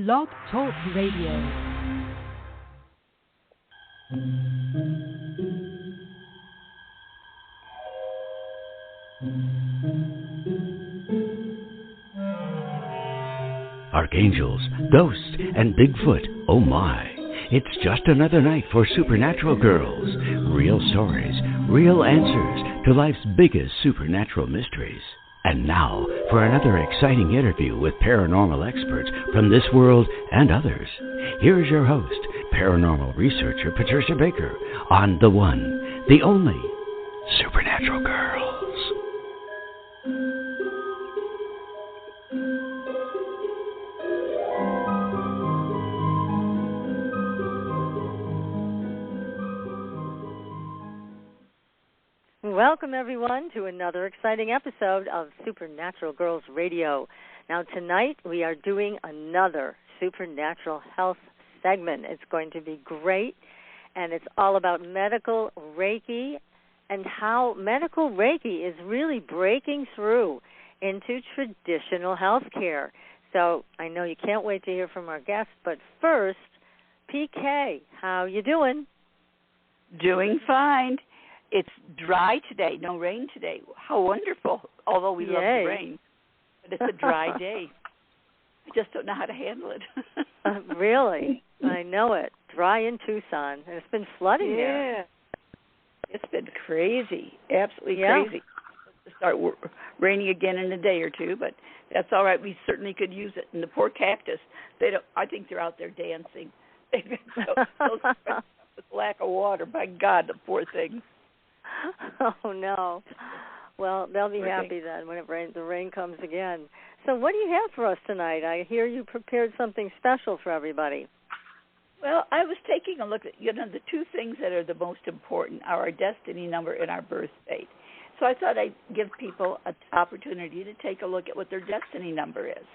Blog Talk Radio. Archangels, ghosts, and Bigfoot, oh my. It's just another night for Supernatural Girls. Real stories, real answers to life's biggest supernatural mysteries. And now for another exciting interview with paranormal experts from this world and others. Here's your host, paranormal researcher Patricia Baker, on the one, the only, Supernatural Girls. Welcome, everyone, to another exciting episode of Supernatural Girls Radio. Now, tonight we are doing another Supernatural Health segment. It's going to be great, and it's all about medical Reiki and how medical Reiki is really breaking through into traditional health care. So I know you can't wait to hear from our guests, but first, PK, how you doing? Doing fine. It's dry today, no rain today. How wonderful, although we love the rain. But it's a dry day. I just don't know how to handle it. Really? I know it. Dry in Tucson. And it's been flooding there. It's been crazy, absolutely crazy. It's start raining again in a day or two, but that's all right. We certainly could use it. And the poor cactus, I think they're out there dancing. They've been so stressed with lack of water. My God, the poor things. Oh, no. Well, they'll be happy then when the rain comes again. So what do you have for us tonight? I hear you prepared something special for everybody. Well, I was taking a look at, the two things that are the most important are our destiny number and our birth date. So I thought I'd give people an opportunity to take a look at what their destiny number is.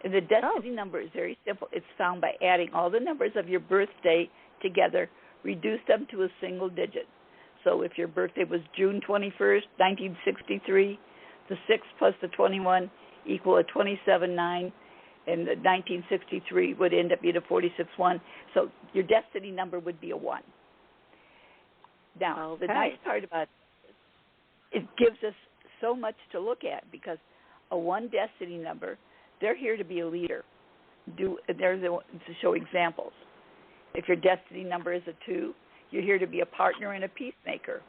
And the destiny number is very simple. It's found by adding all the numbers of your birth date together, reduce them to a single digit. So if your birthday was June 21st, 1963, the 6 plus the 21 equal a 27-9, and the 1963 would end up being a 46-1. So your destiny number would be a 1. Now, the nice part about it gives us so much to look at because a 1 destiny number, they're here to be a leader. They're the ones to show examples. If your destiny number is a 2, you're here to be a partner and a peacemaker.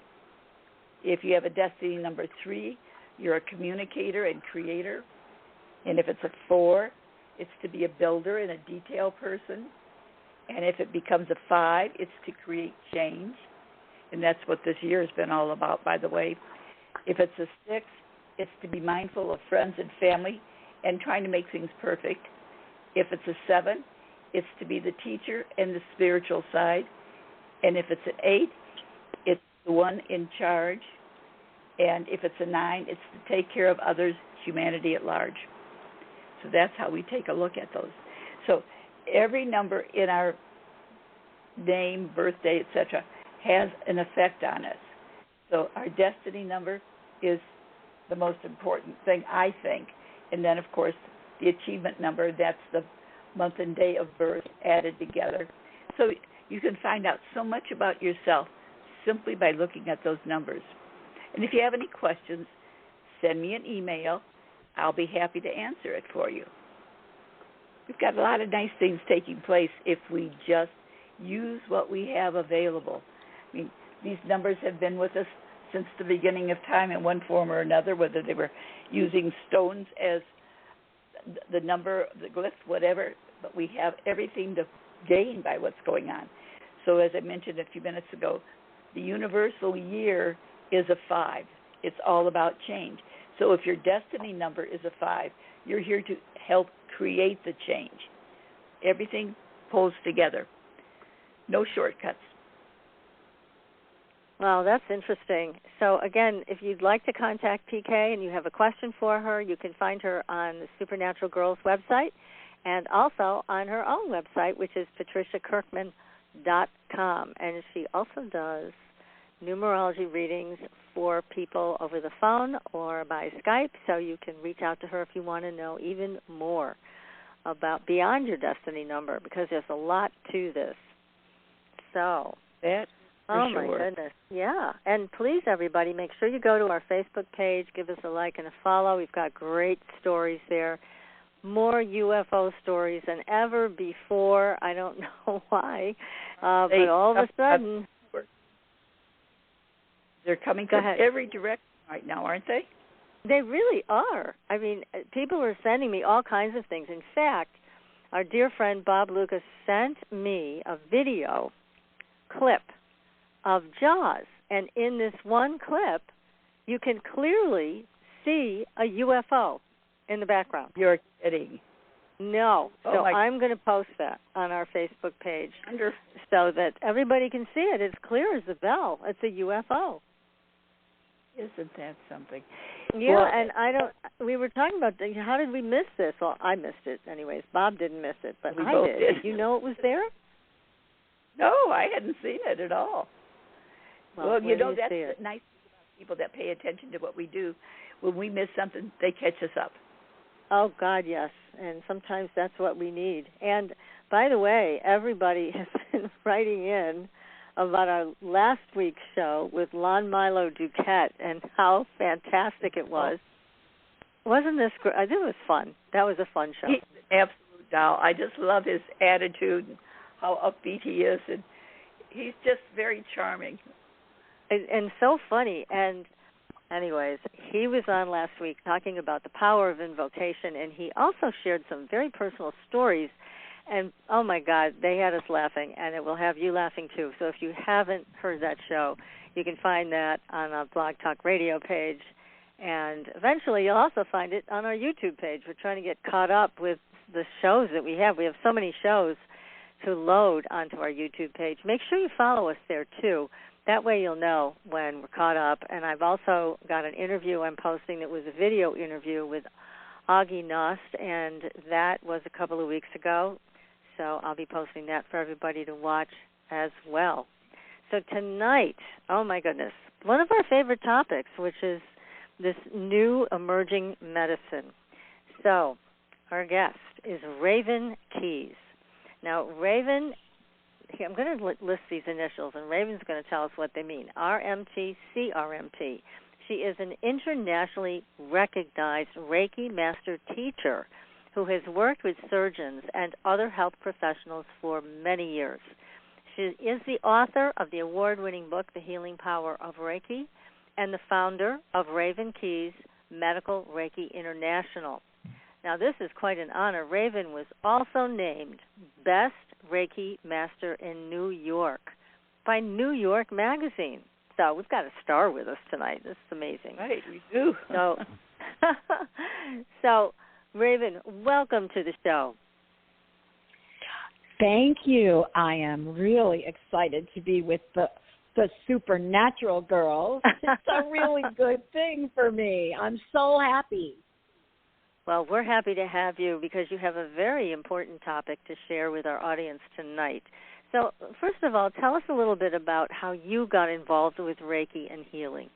If you have a destiny number 3, you're a communicator and creator. And if it's a 4, it's to be a builder and a detail person. And if it becomes a 5, it's to create change. And that's what this year has been all about, by the way. If it's a 6, it's to be mindful of friends and family and trying to make things perfect. If it's a 7, it's to be the teacher and the spiritual side. And if it's an 8, it's the one in charge. And if it's a 9, it's to take care of others, humanity at large. So that's how we take a look at those. So every number in our name, birthday, etc., has an effect on us. So our destiny number is the most important thing, I think. And then, of course, the achievement number, that's the month and day of birth added together. So you can find out so much about yourself simply by looking at those numbers. And if you have any questions, send me an email. I'll be happy to answer it for you. We've got a lot of nice things taking place if we just use what we have available. I mean, these numbers have been with us since the beginning of time in one form or another, whether they were using stones as the number, the glyph, whatever, but we have everything to gain by what's going on. So as I mentioned a few minutes ago, the universal year is a 5. It's all about change. So if your destiny number is a 5, you're here to help create the change. Everything pulls together. No shortcuts. Well, that's interesting. So, again, if you'd like to contact PK and you have a question for her, you can find her on the Supernatural Girls website and also on her own website, which is patriciakirkman.com. And she also does numerology readings for people over the phone or by Skype, so you can reach out to her if you want to know even more about beyond your destiny number, because there's a lot to this. So, that's for sure. My goodness, yeah. And please, everybody, make sure you go to our Facebook page, give us a like and a follow. We've got great stories there, more UFO stories than ever before. I don't know why, but all of a sudden, they're coming from every direction right now, aren't they? They really are. I mean, people are sending me all kinds of things. In fact, our dear friend Bob Lucas sent me a video clip of Jaws, and in this one clip, you can clearly see a UFO in the background. You're kidding. No. So I'm going to post that on our Facebook page so that everybody can see it. It's clear as a bell. It's a UFO. Isn't that something? Yeah, well, and we were talking about, how did we miss this? Well, I missed it anyways. Bob didn't miss it, but I did. Did you know it was there? No, I hadn't seen it at all. Well, you know, that's the nice thing about people that pay attention to what we do. When we miss something, they catch us up. Oh, God, yes. And sometimes that's what we need. And, by the way, everybody has been writing in about our last week's show with Lon Milo Duquette and how fantastic it was. Wasn't this great? It was fun. That was a fun show. He's an absolute doll. I just love his attitude and how upbeat he is. And he's just very charming. And so funny. And anyways, he was on last week talking about the power of invocation, and he also shared some very personal stories. And, oh, my God, they had us laughing, and it will have you laughing, too. So if you haven't heard that show, you can find that on our Blog Talk Radio page. And eventually you'll also find it on our YouTube page. We're trying to get caught up with the shows that we have. We have so many shows to load onto our YouTube page. Make sure you follow us there, too. That way you'll know when we're caught up. And I've also got an interview I'm posting that was a video interview with Augie Nost, and that was a couple of weeks ago. So I'll be posting that for everybody to watch as well. So tonight, oh my goodness, one of our favorite topics, which is this new emerging medicine. So our guest is Raven Keys. Now, Raven, I'm going to list these initials, and Raven's going to tell us what they mean. RMT, CRMT. She is an internationally recognized Reiki Master Teacher who has worked with surgeons and other health professionals for many years. She is the author of the award-winning book, The Healing Power of Reiki, and the founder of Raven Keys Medical Reiki International. Now, this is quite an honor. Raven was also named Best Reiki Master in New York by New York Magazine. So we've got a star with us tonight. This is amazing. Right, we do. So Raven, welcome to the show. Thank you. I am really excited to be with the supernatural girls. It's a really good thing for me. I'm so happy. Well, we're happy to have you because you have a very important topic to share with our audience tonight. So, first of all, tell us a little bit about how you got involved with Reiki and healing.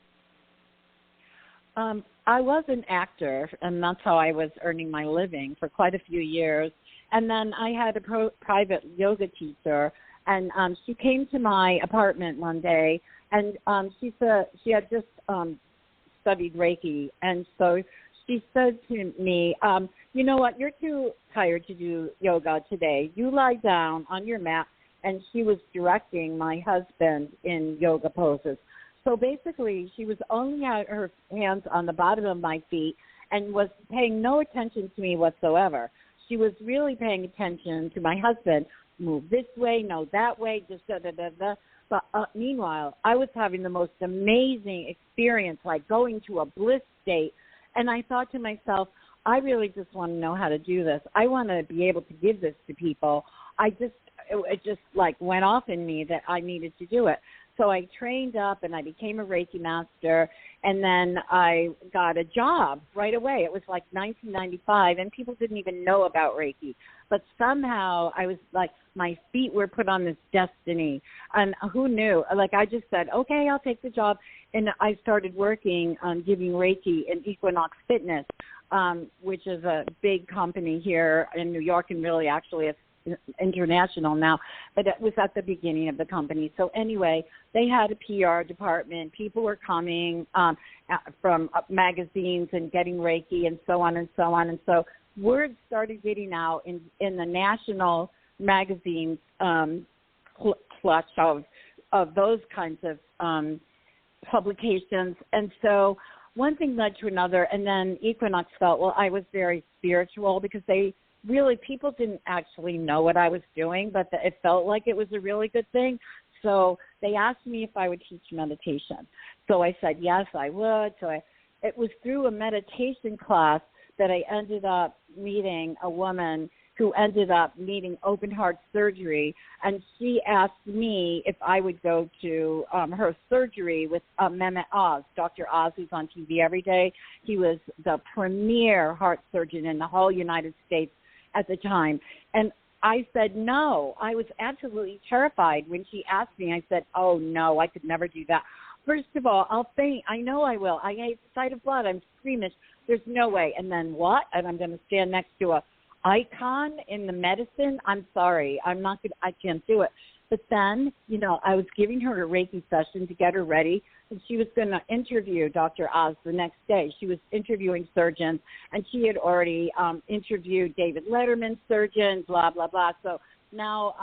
I was an actor, and that's how I was earning my living for quite a few years. And then I had a private yoga teacher, and she came to my apartment one day, and she said she had just studied Reiki, and so she said to me, you know what, you're too tired to do yoga today. You lie down on your mat, and she was directing my husband in yoga poses. So basically, she was only had her hands on the bottom of my feet and was paying no attention to me whatsoever. She was really paying attention to my husband. Move this way, no that way, just da-da-da-da. But meanwhile, I was having the most amazing experience, like going to a bliss state. And I thought to myself, I really just want to know how to do this. I want to be able to give this to people. It just like went off in me that I needed to do it. So I trained up and I became a Reiki master, and then I got a job right away. It was like 1995, and people didn't even know about Reiki. But somehow I was like, my feet were put on this destiny, and who knew? Like I just said, okay, I'll take the job, and I started working on giving Reiki in Equinox Fitness. which is a big company here in New York, and really actually it's international now, but it was at the beginning of the company. So anyway, they had a PR department. People were coming from magazines and getting Reiki and so on and so on. And so word started getting out in the national magazines clutch of those kinds of publications. And so one thing led to another, and then Equinox felt, well, I was very spiritual because people didn't actually know what I was doing, but it felt like it was a really good thing. So they asked me if I would teach meditation. So I said, yes, I would. So it was through a meditation class that I ended up meeting a woman who ended up needing open heart surgery, and she asked me if I would go to her surgery with Mehmet Oz, Dr. Oz, who's on TV every day. He was the premier heart surgeon in the whole United States at the time. And I said no. I was absolutely terrified when she asked me. I said, oh, no, I could never do that. First of all, I'll faint. I know I will. I hate the sight of blood. I'm squeamish. There's no way. And then what? And I'm going to stand next to a icon in the medicine? I'm sorry. I can't do it. But then, I was giving her a Reiki session to get her ready, and she was going to interview Dr. Oz the next day. She was interviewing surgeons, and she had already interviewed David Letterman's surgeons, blah, blah, blah. So now,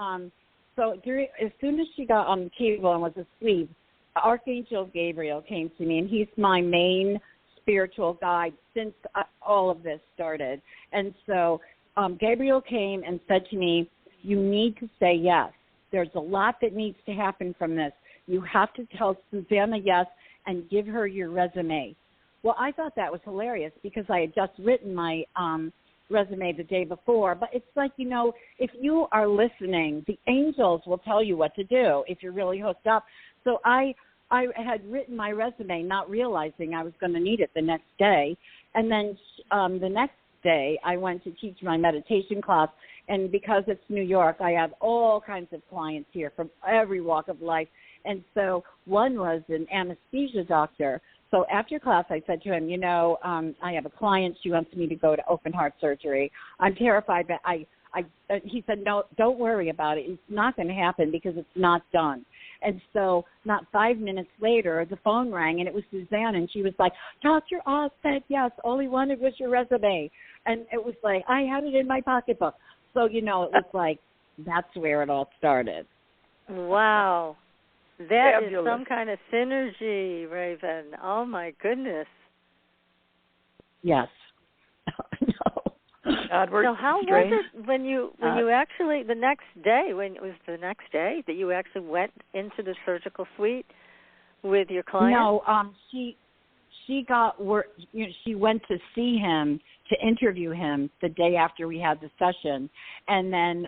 as soon as she got on the table and was asleep, Archangel Gabriel came to me, and he's my main spiritual guide since all of this started. And so Gabriel came and said to me, you need to say yes. There's a lot that needs to happen from this. You have to tell Susanna yes and give her your resume. Well, I thought that was hilarious because I had just written my resume the day before. But it's like, if you are listening, the angels will tell you what to do if you're really hooked up. So I had written my resume not realizing I was going to need it the next day. And then the next day I went to teach my meditation class. And because it's New York, I have all kinds of clients here from every walk of life. And so one was an anesthesia doctor. So after class, I said to him, I have a client. She wants me to go to open heart surgery. I'm terrified, but he said, no, don't worry about it. It's not going to happen because it's not done. And so not 5 minutes later, the phone rang, and it was Suzanne, and she was like, Dr. Oz said yes, all he wanted was your resume. And it was like, I had it in my pocketbook. So, it was like, that's where it all started. Wow. That Fabulous. Is some kind of synergy, Raven. Oh, my goodness. Yes. No. So how strange. was it when you actually, the next day, when it was the next day that you actually went into the surgical suite with your client? No, she got work. She went to see him to interview him the day after we had the session, and then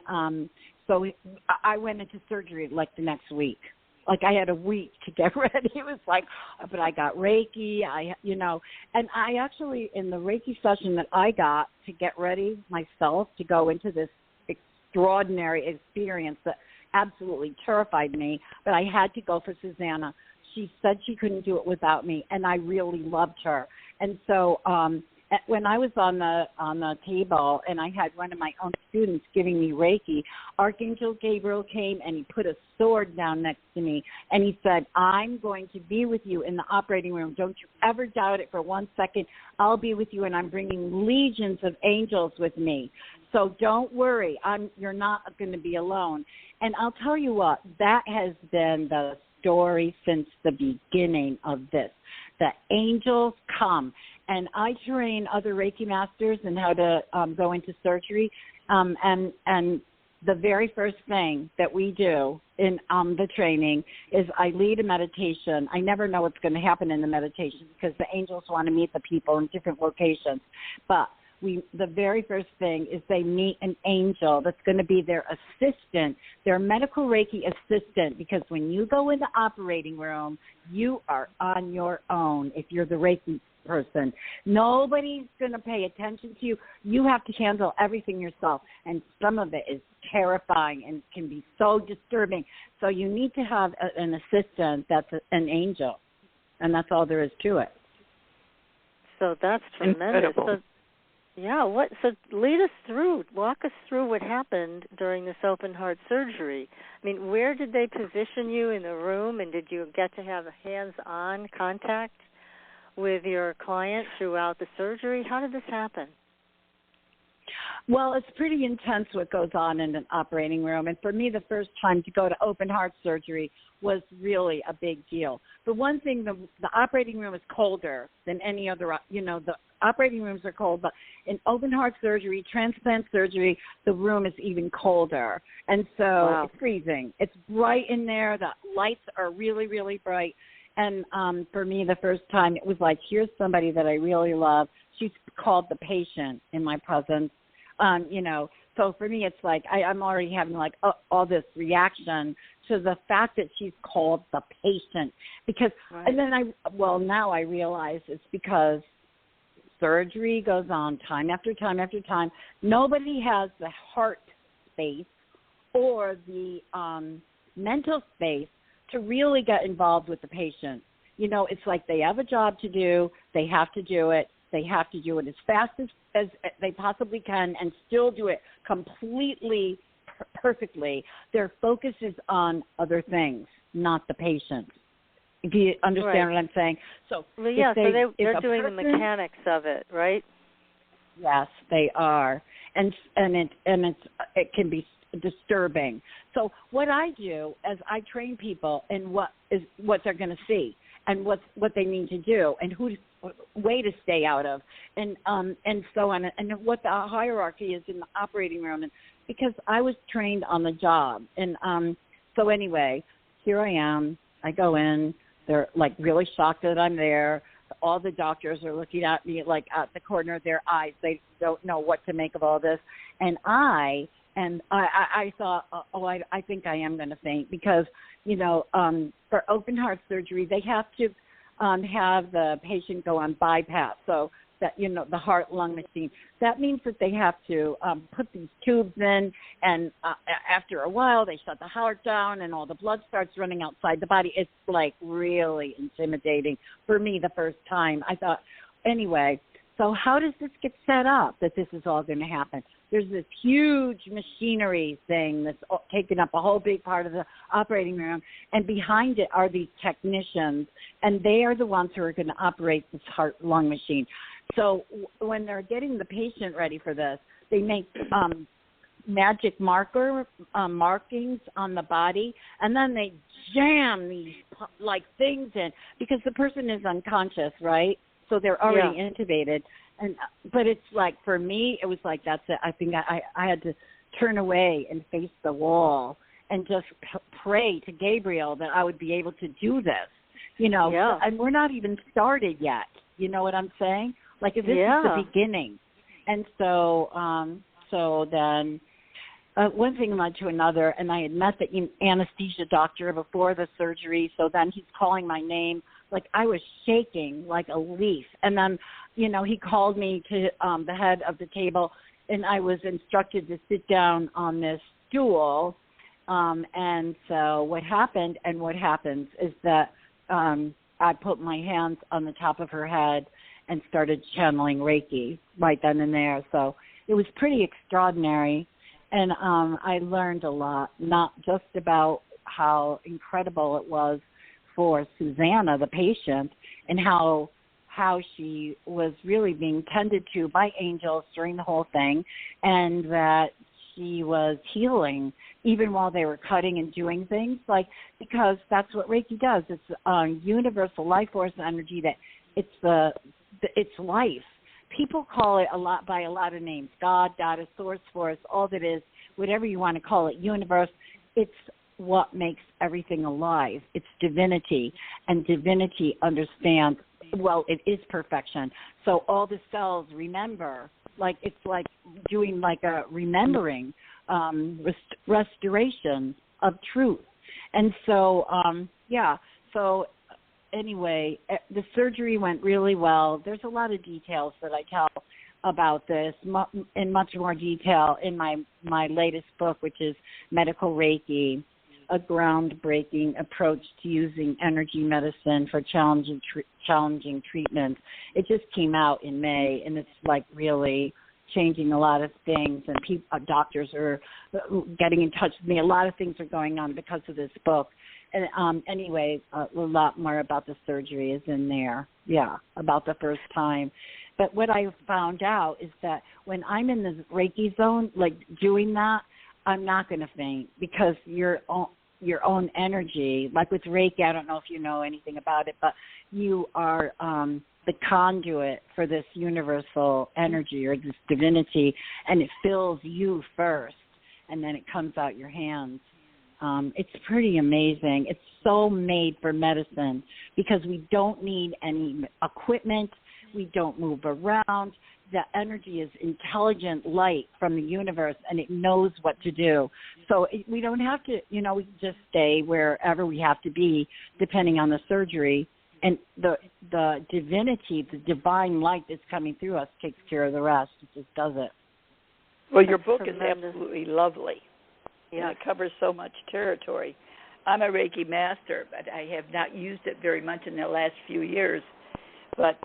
I went into surgery like the next week. Like I had a week to get ready. It was like, but I got Reiki. And I actually in the Reiki session that I got to get ready myself to go into this extraordinary experience that absolutely terrified me. But I had to go for Susanna. She said she couldn't do it without me, and I really loved her. And so when I was on the table and I had one of my own students giving me Reiki, Archangel Gabriel came and he put a sword down next to me, and he said, I'm going to be with you in the operating room. Don't you ever doubt it for 1 second. I'll be with you, and I'm bringing legions of angels with me. So don't worry. You're not going to be alone. And I'll tell you what, that has been the story since the beginning of this. The angels come. And I train other Reiki masters in how to go into surgery. And the very first thing that we do in the training is I lead a meditation. I never know what's going to happen in the meditation because the angels want to meet the people in different locations. But the very first thing is they meet an angel that's going to be their assistant, their medical Reiki assistant, because when you go in the operating room, you are on your own if you're the Reiki person. Nobody's going to pay attention to you. You have to handle everything yourself, and some of it is terrifying and can be so disturbing. So you need to have an assistant that's an angel, and that's all there is to it. So that's tremendous. Incredible. Yeah, so lead us through, walk us through what happened during this open heart surgery. I mean, where did they position you in the room, and did you get to have a hands-on contact with your client throughout the surgery? How did this happen? Well, it's pretty intense what goes on in an operating room. And for me, the first time to go to open heart surgery was really a big deal. For one thing, the operating room is colder than any other, the operating rooms are cold, but in open heart surgery, transplant surgery, the room is even colder. And so It's freezing. It's bright in there. The lights are really, really bright. And for me, the first time, it was like, here's somebody that I really love. She's called the patient in my presence. So for me, it's like I'm already having like all this reaction to the fact that she's called the patient because, right. And then now I realize it's because surgery goes on time after time after time. Nobody has the heart space or the mental space to really get involved with the patient. It's like they have a job to do. They have to do it. They have to do it as fast as they possibly can and still do it completely perfectly. Their focus is on other things, not the patient. Do you understand what I'm saying? So, they're doing the mechanics of it, right? Yes, they are, and it can be disturbing. So what I do is I train people in what they're going to see and what they need to do and who way to stay out of and so on and what the hierarchy is in the operating room, and because I was trained on the job. And so anyway, here I am. I go in. They're like really shocked that I'm there. All the doctors are looking at me like out the corner of their eyes. They don't know what to make of all this. And I thought, I think I am going to faint because, for open heart surgery, they have to have the patient go on bypass. So that, the heart-lung machine. That means that they have to put these tubes in, and after a while, they shut the heart down, and all the blood starts running outside the body. It's, like, really intimidating for me the first time. I thought, anyway, so how does this get set up that this is all going to happen? There's this huge machinery thing that's taking up a whole big part of the operating room, and behind it are these technicians, and they are the ones who are going to operate this heart-lung machine. So when they're getting the patient ready for this, they make magic markings on the body, and then they jam these like things in because the person is unconscious, right? So they're already intubated. But it's like, for me, it was like, that's it. I think I had to turn away and face the wall and just pray to Gabriel that I would be able to do this, and we're not even started yet. You know what I'm saying? Like, this is the beginning. And so then one thing led to another, and I had met the anesthesia doctor before the surgery, so then he's calling my name. Like, I was shaking like a leaf. And then, he called me to the head of the table, and I was instructed to sit down on this stool. And so what happened and what happens is that I put my hands on the top of her head and started channeling Reiki right then and there. So it was pretty extraordinary. And I learned a lot, not just about how incredible it was for Susanna, the patient, and how she was really being tended to by angels during the whole thing, and that she was healing even while they were cutting and doing things, because that's what Reiki does. It's universal life force energy that it's life. People call it by a lot of names: God, Goddess, Source, Force, all that is, whatever you want to call it, universe. It's what makes everything alive. It's divinity, and divinity understands, well, it is perfection. So all the cells remember, it's like doing like a remembering, restoration of truth. And so, so anyway, the surgery went really well. There's a lot of details that I tell about this in much more detail in my latest book, which is Medical Reiki, a groundbreaking approach to using energy medicine for challenging treatments. It just came out in May, and it's like really changing a lot of things, and doctors are getting in touch with me. A lot of things are going on because of this book. And anyway, a lot more about the surgery is in there. Yeah, about the first time. But what I found out is that when I'm in the Reiki zone, like doing that, I'm not going to faint because your own energy, like with Reiki, I don't know if you know anything about it, but you are the conduit for this universal energy or this divinity, and it fills you first, and then it comes out your hands. It's pretty amazing. It's so made for medicine because we don't need any equipment. We don't move around. The energy is intelligent light from the universe, and it knows what to do. So we don't have to, we can just stay wherever we have to be, depending on the surgery. And the divinity, the divine light that's coming through us takes care of the rest. It just does it. Well, your book is absolutely lovely. Yeah, it covers so much territory. I'm a Reiki master, but I have not used it very much in the last few years. But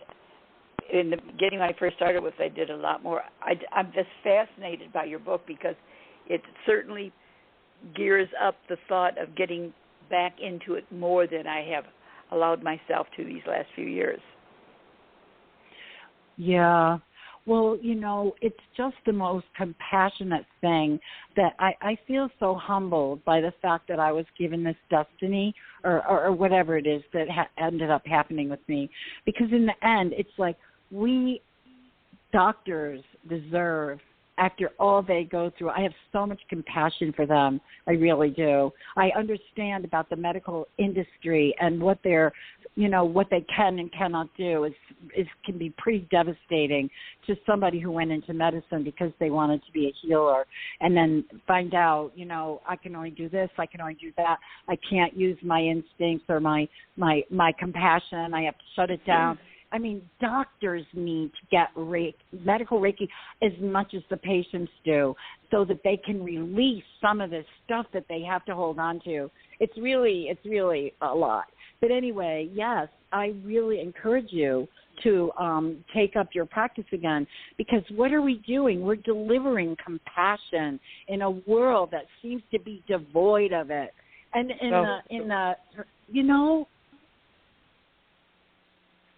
in the beginning, when I first started with, I did a lot more. I'm just fascinated by your book because it certainly gears up the thought of getting back into it more than I have allowed myself to these last few years. Yeah. Well, it's just the most compassionate thing that I feel so humbled by the fact that I was given this destiny or whatever it is that ended up happening with me. Because in the end, it's like we doctors deserve, after all they go through, I have so much compassion for them. I really do. I understand about the medical industry and what they're, what they can and cannot do can be pretty devastating to somebody who went into medicine because they wanted to be a healer and then find out, I can only do this, I can only do that. I can't use my instincts or my compassion. I have to shut it down. I mean, doctors need to get medical Reiki as much as the patients do so that they can release some of this stuff that they have to hold on to. It's really a lot. But anyway, yes, I really encourage you to take up your practice again because what are we doing? We're delivering compassion in a world that seems to be devoid of it. And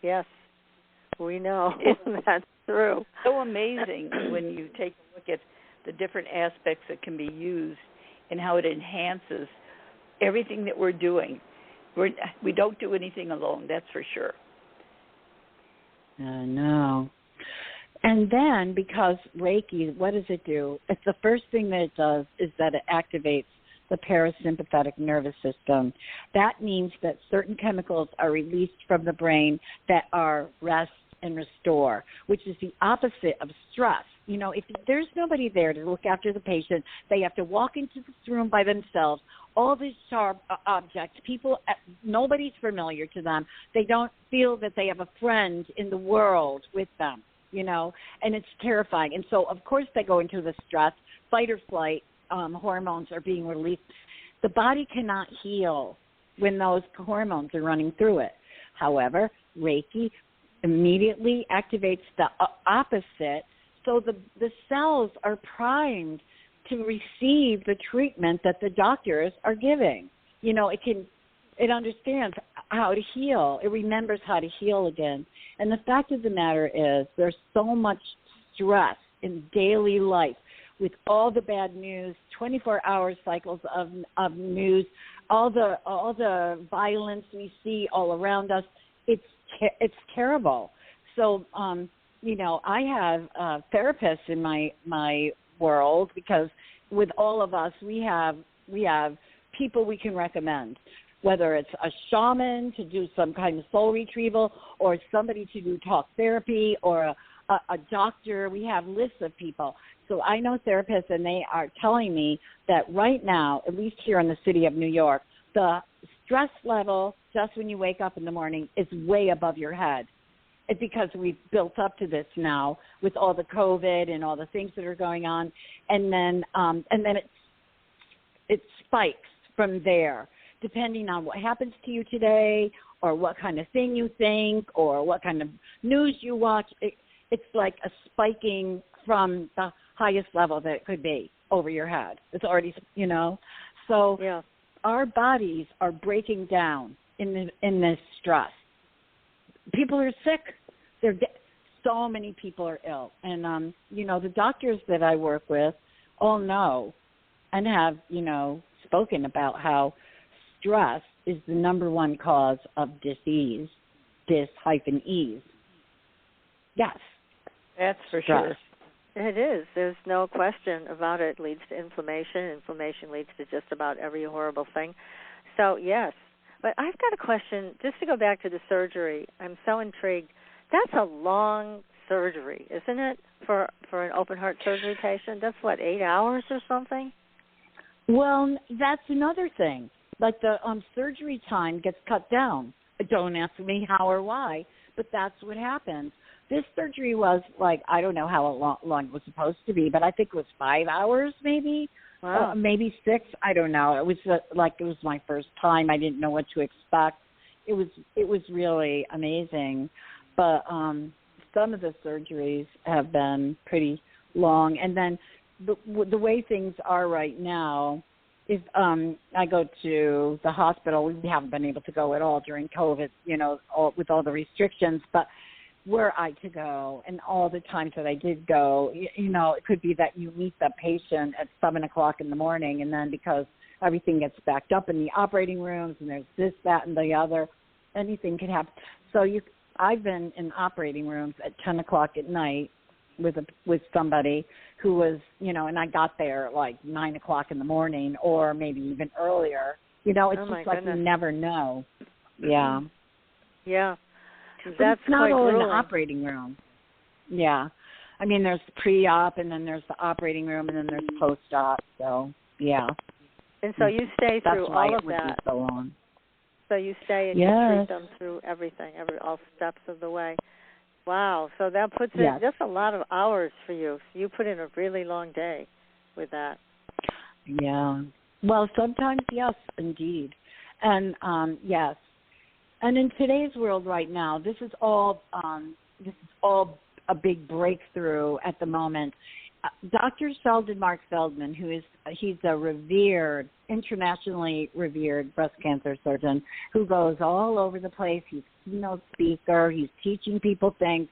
Yes. We know. That's true. So amazing when you take a look at the different aspects that can be used and how it enhances everything that we're doing. We don't do anything alone, that's for sure. No. And then because Reiki, what does it do? It's the first thing that it does is that it activates the parasympathetic nervous system. That means that certain chemicals are released from the brain that are rest and restore, which is the opposite of stress. If there's nobody there to look after the patient, they have to walk into this room by themselves, all these sharp objects, people, nobody's familiar to them. They don't feel that they have a friend in the world with them, and it's terrifying. And so, of course, they go into the stress, fight or flight, hormones are being released. The body cannot heal when those hormones are running through it. However, Reiki immediately activates the opposite, so the cells are primed to receive the treatment that the doctors are giving. It understands how to heal. It remembers how to heal again. And the fact of the matter is there's so much stress in daily life with all the bad news, 24-hour cycles of news, all the violence we see all around us. It's terrible. So, I have therapists in my world because with all of us, we have people we can recommend, whether it's a shaman to do some kind of soul retrieval or somebody to do talk therapy or a doctor. We have lists of people. So I know therapists, and they are telling me that right now, at least here in the city of New York, the stress level just when you wake up in the morning is way above your head. It's because we've built up to this now with all the COVID and all the things that are going on, and then it spikes from there, depending on what happens to you today or what kind of thing you think or what kind of news you watch. It's like a spiking from the highest level that it could be over your head. It's already, So our bodies are breaking down in this stress. People are sick. So many people are ill. And, the doctors that I work with all know and have, spoken about how stress is the number one cause of disease, dis-ease. Yes. That's for stress. Sure. It is. There's no question about it. It leads to inflammation. Inflammation leads to just about every horrible thing. So, yes. But I've got a question, just to go back to the surgery. I'm so intrigued. That's a long surgery, isn't it, for an open-heart surgery patient? That's, 8 hours or something? Well, that's another thing. Like the surgery time gets cut down. Don't ask me how or why, but that's what happens. This surgery was I don't know how long it was supposed to be, but I think it was 5 hours maybe. Wow. Maybe 6. I don't know. It was it was my first time. I didn't know what to expect. It was really amazing, but some of the surgeries have been pretty long. And then the way things are right now is I go to the hospital. We haven't been able to go at all during COVID, with all the restrictions, but were I to go, and all the times that I did go, it could be that you meet the patient at 7 o'clock in the morning, and then because everything gets backed up in the operating rooms, and there's this, that, and the other, anything can happen. So I've been in operating rooms at 10 o'clock at night with somebody who was, and I got there 9 o'clock in the morning, or maybe even earlier. It's just you never know. Yeah. Yeah. That's not all in the operating room. Yeah. I mean, there's pre-op, and then there's the operating room, and then there's post-op. So, yeah. And so you stay through all of that. That's why it would be so long. So you stay and you treat them through everything, all steps of the way. Wow. So that puts in just a lot of hours for you. So you put in a really long day with that. Yeah. Well, sometimes, yes, indeed. And, yes. And in today's world right now, this is all a big breakthrough at the moment. Dr. Mark Feldman, he's a internationally revered breast cancer surgeon who goes all over the place. He's a keynote speaker. He's teaching people things.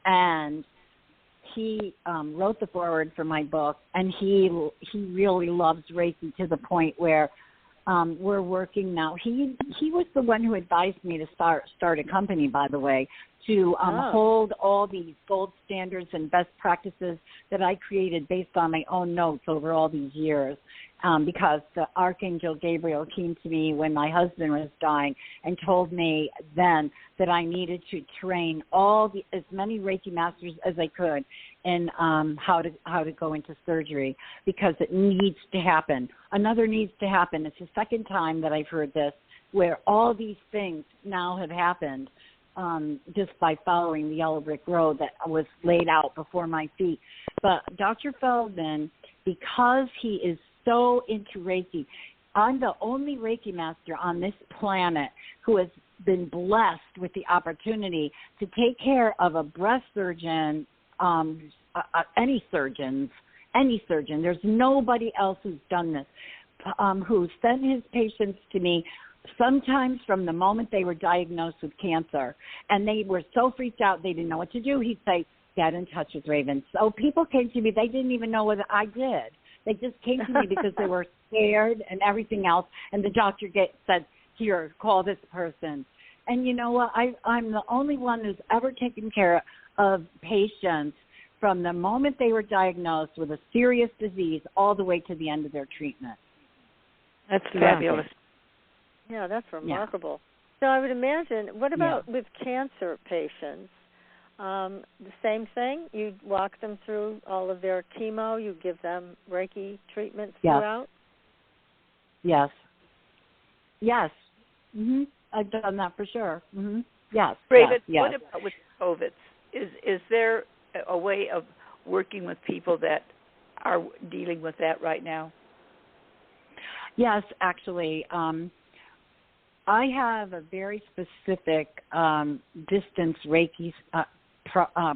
And he wrote the foreword for my book, and he really loves Reiki to the point where we're working now. He was the one who advised me to start a company, by the way, to hold all these gold standards and best practices that I created based on my own notes over all these years. Because the Archangel Gabriel came to me when my husband was dying and told me then that I needed to train as many Reiki masters as I could in how to go into surgery, because it needs to happen. Another needs to happen. It's the second time that I've heard this, where all these things now have happened just by following the yellow brick road that was laid out before my feet. But Dr. Feldman, because he is so into Reiki, I'm the only Reiki master on this planet who has been blessed with the opportunity to take care of a breast surgeon, any surgeon. There's nobody else who's done this, who sent his patients to me sometimes from the moment they were diagnosed with cancer. And they were so freaked out they didn't know what to do. He'd say, get in touch with Raven. So people came to me. They didn't even know what I did. They just came to me because they were scared and everything else. And the doctor said, here, call this person. And you know what? I'm the only one who's ever taken care of patients from the moment they were diagnosed with a serious disease all the way to the end of their treatment. That's fabulous. Yeah, that's remarkable. So I would imagine, what about with cancer patients? The same thing? You walk them through all of their chemo, you give them Reiki treatments throughout? Yes. Mm-hmm. I've done that for sure. Mm-hmm. Yes. Raven, yes. What about with COVID? Is there a way of working with people that are dealing with that right now? Yes, actually. I have a very specific distance Reiki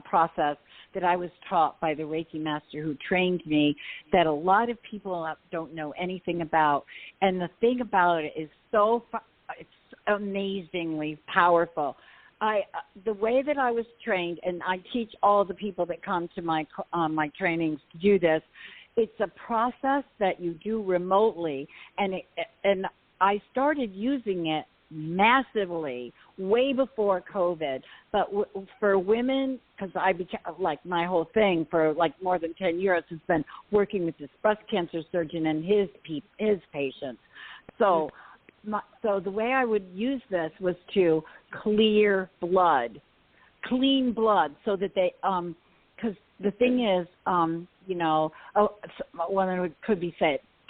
process that I was taught by the Reiki master who trained me that a lot of people don't know anything about. And the thing about it is it's amazingly powerful. The way that I was trained, and I teach all the people that come to my trainings to do this, it's a process that you do remotely, and I started using it massively way before COVID. But for women, because I became, like, my whole thing for like more than 10 years has been working with this breast cancer surgeon and his patients. So the way I would use this was to clean blood, so that they, because the thing is, one could be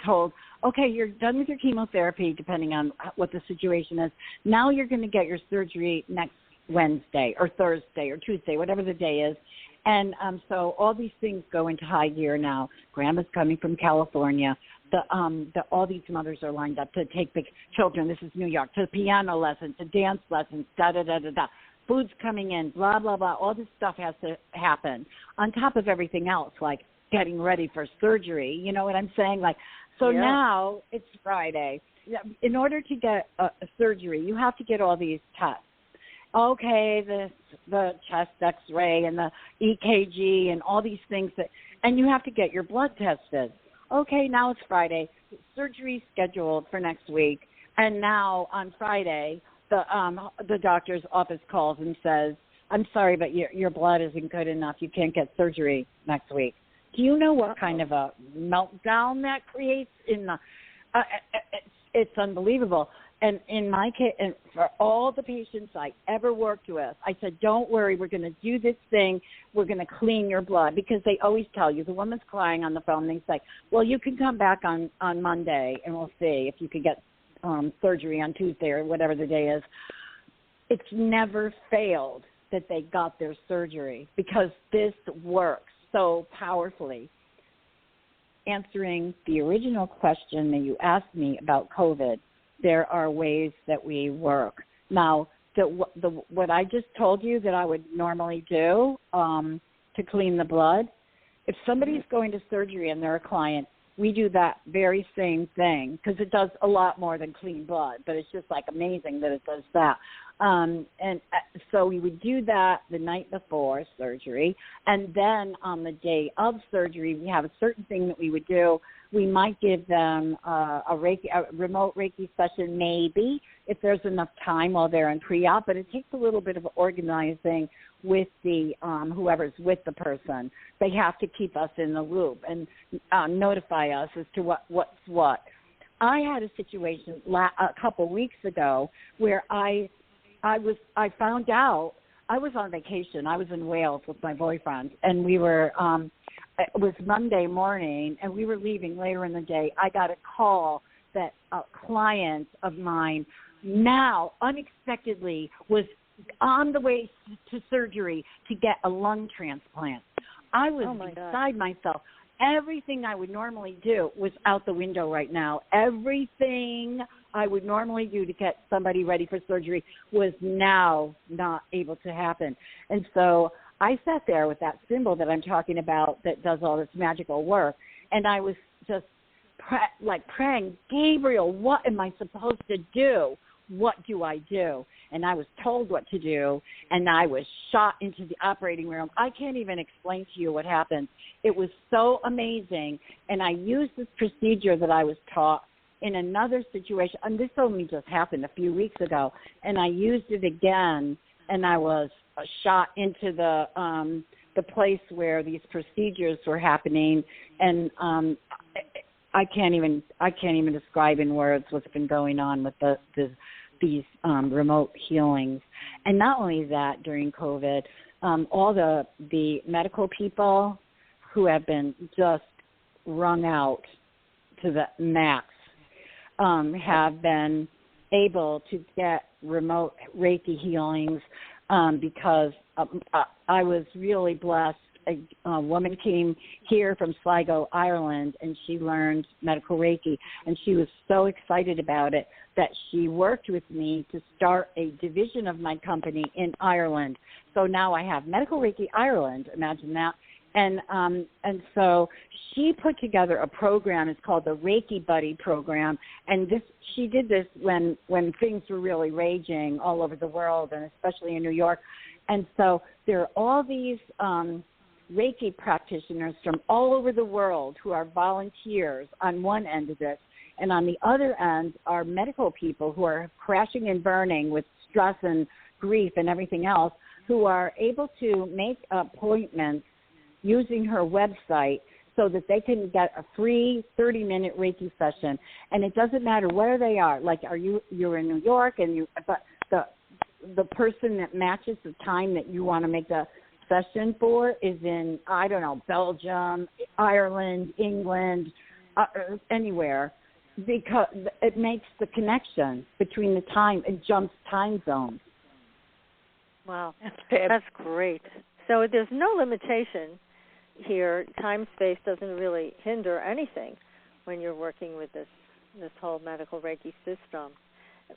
told, okay, you're done with your chemotherapy, depending on what the situation is. Now you're going to get your surgery next Wednesday or Thursday or Tuesday, whatever the day is. And so all these things go into high gear now. Grandma's coming from California. All these mothers are lined up to take the children. This is New York, to piano lessons, to dance lessons, da-da-da-da-da. Food's coming in, blah, blah, blah. All this stuff has to happen on top of everything else, like getting ready for surgery. You know what I'm saying? Now it's Friday. In order to get a surgery, you have to get all these tests. Okay, the chest X-ray and the EKG and all these things and you have to get your blood tested. Okay, now it's Friday. Surgery's scheduled for next week, and now on Friday, the doctor's office calls and says, "I'm sorry, but your blood isn't good enough. You can't get surgery next week." Do you know what kind of a meltdown that creates? It's unbelievable. And in my case, and for all the patients I ever worked with, I said, don't worry, we're going to do this thing. We're going to clean your blood, because they always tell you, the woman's crying on the phone, they say, well, you can come back on Monday and we'll see if you could get surgery on Tuesday or whatever the day is. It's never failed that they got their surgery, because this works so powerfully. Answering the original question that you asked me about COVID, there are ways that we work. Now, what I just told you that I would normally do to clean the blood, if somebody's going to surgery and they're a client, we do that very same thing, because it does a lot more than clean blood, but it's just like amazing that it does that. So we would do that the night before surgery, and then on the day of surgery, we have a certain thing that we would do. We might give them a remote Reiki session, maybe, if there's enough time while they're in pre-op, but it takes a little bit of organizing with the whoever's with the person. They have to keep us in the loop and notify us as to what's what. I had a situation a couple weeks ago where I found out. I was on vacation. I was in Wales with my boyfriend, and we were it was Monday morning, and we were leaving later in the day. I got a call that a client of mine now unexpectedly was on the way to surgery to get a lung transplant. I was beside myself. Everything I would normally do was out the window right now. Everything I would normally do to get somebody ready for surgery was now not able to happen. And so I sat there with that symbol that I'm talking about that does all this magical work, and I was just praying, Gabriel, what am I supposed to do? What do I do? And I was told what to do, and I was shot into the operating room. I can't even explain to you what happened. It was so amazing, and I used this procedure that I was taught in another situation, and this only just happened a few weeks ago, and I used it again, and I was shot into the place where these procedures were happening, and I can't even describe in words what's been going on with these remote healings. And not only that, during COVID, all the medical people who have been just wrung out to the max have been able to get remote Reiki healings because I was really blessed a woman came here from Sligo, Ireland, and she learned medical Reiki, and she was so excited about it that she worked with me to start a division of my company in Ireland. So now I have Medical Reiki Ireland, imagine that. And so she put together a program. It's called the Reiki Buddy program, and she did this when things were really raging all over the world, and especially in New York. And so there are all these Reiki practitioners from all over the world who are volunteers on one end of this, and on the other end are medical people who are crashing and burning with stress and grief and everything else, who are able to make appointments using her website so that they can get a free 30-minute Reiki session. And it doesn't matter where they are. Like, you're in New York, but the person that matches the time that you want to make the session for is in, I don't know, Belgium, Ireland, England, anywhere, because it makes the connection between the time. It jumps time zones. Wow, that's great. So there's no limitation here. Time space doesn't really hinder anything when you're working with this whole medical Reiki system.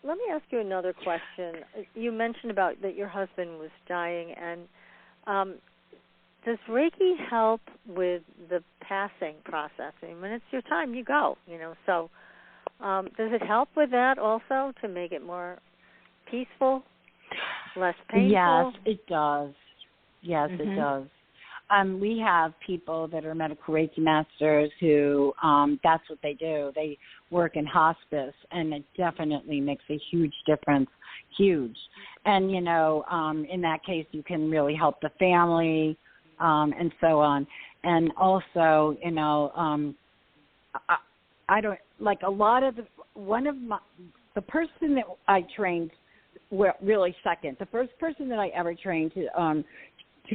Let me ask you another question. You mentioned about that your husband was dying, and does Reiki help with the passing process? I mean, when it's your time, you go, So does it help with that also, to make it more peaceful, less painful? Yes, it does. Yes, it does. We have people that are medical Reiki masters who that's what they do. They work in hospice, and it definitely makes a huge difference, huge. And, in that case, you can really help the family and so on. And also, I don't, like a lot of, the person that I trained, really second, the first person that I ever trained to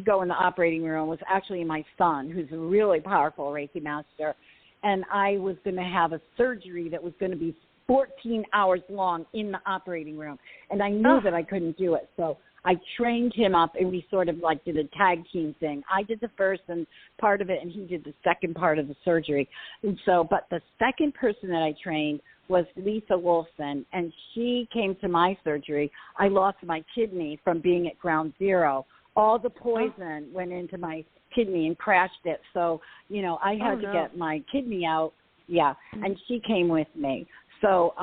go in the operating room was actually my son, who's a really powerful Reiki master. And I was going to have a surgery that was going to be 14 hours long in the operating room. And I knew that I couldn't do it. So I trained him up, and we sort of like did a tag team thing. I did the first and part of it, and he did the second part of the surgery. And so, but the second person that I trained was Lisa Wolfson, and she came to my surgery. I lost my kidney from being at ground zero. All the poison went into my kidney and crashed it. So, I had to get my kidney out. Yeah, and she came with me. So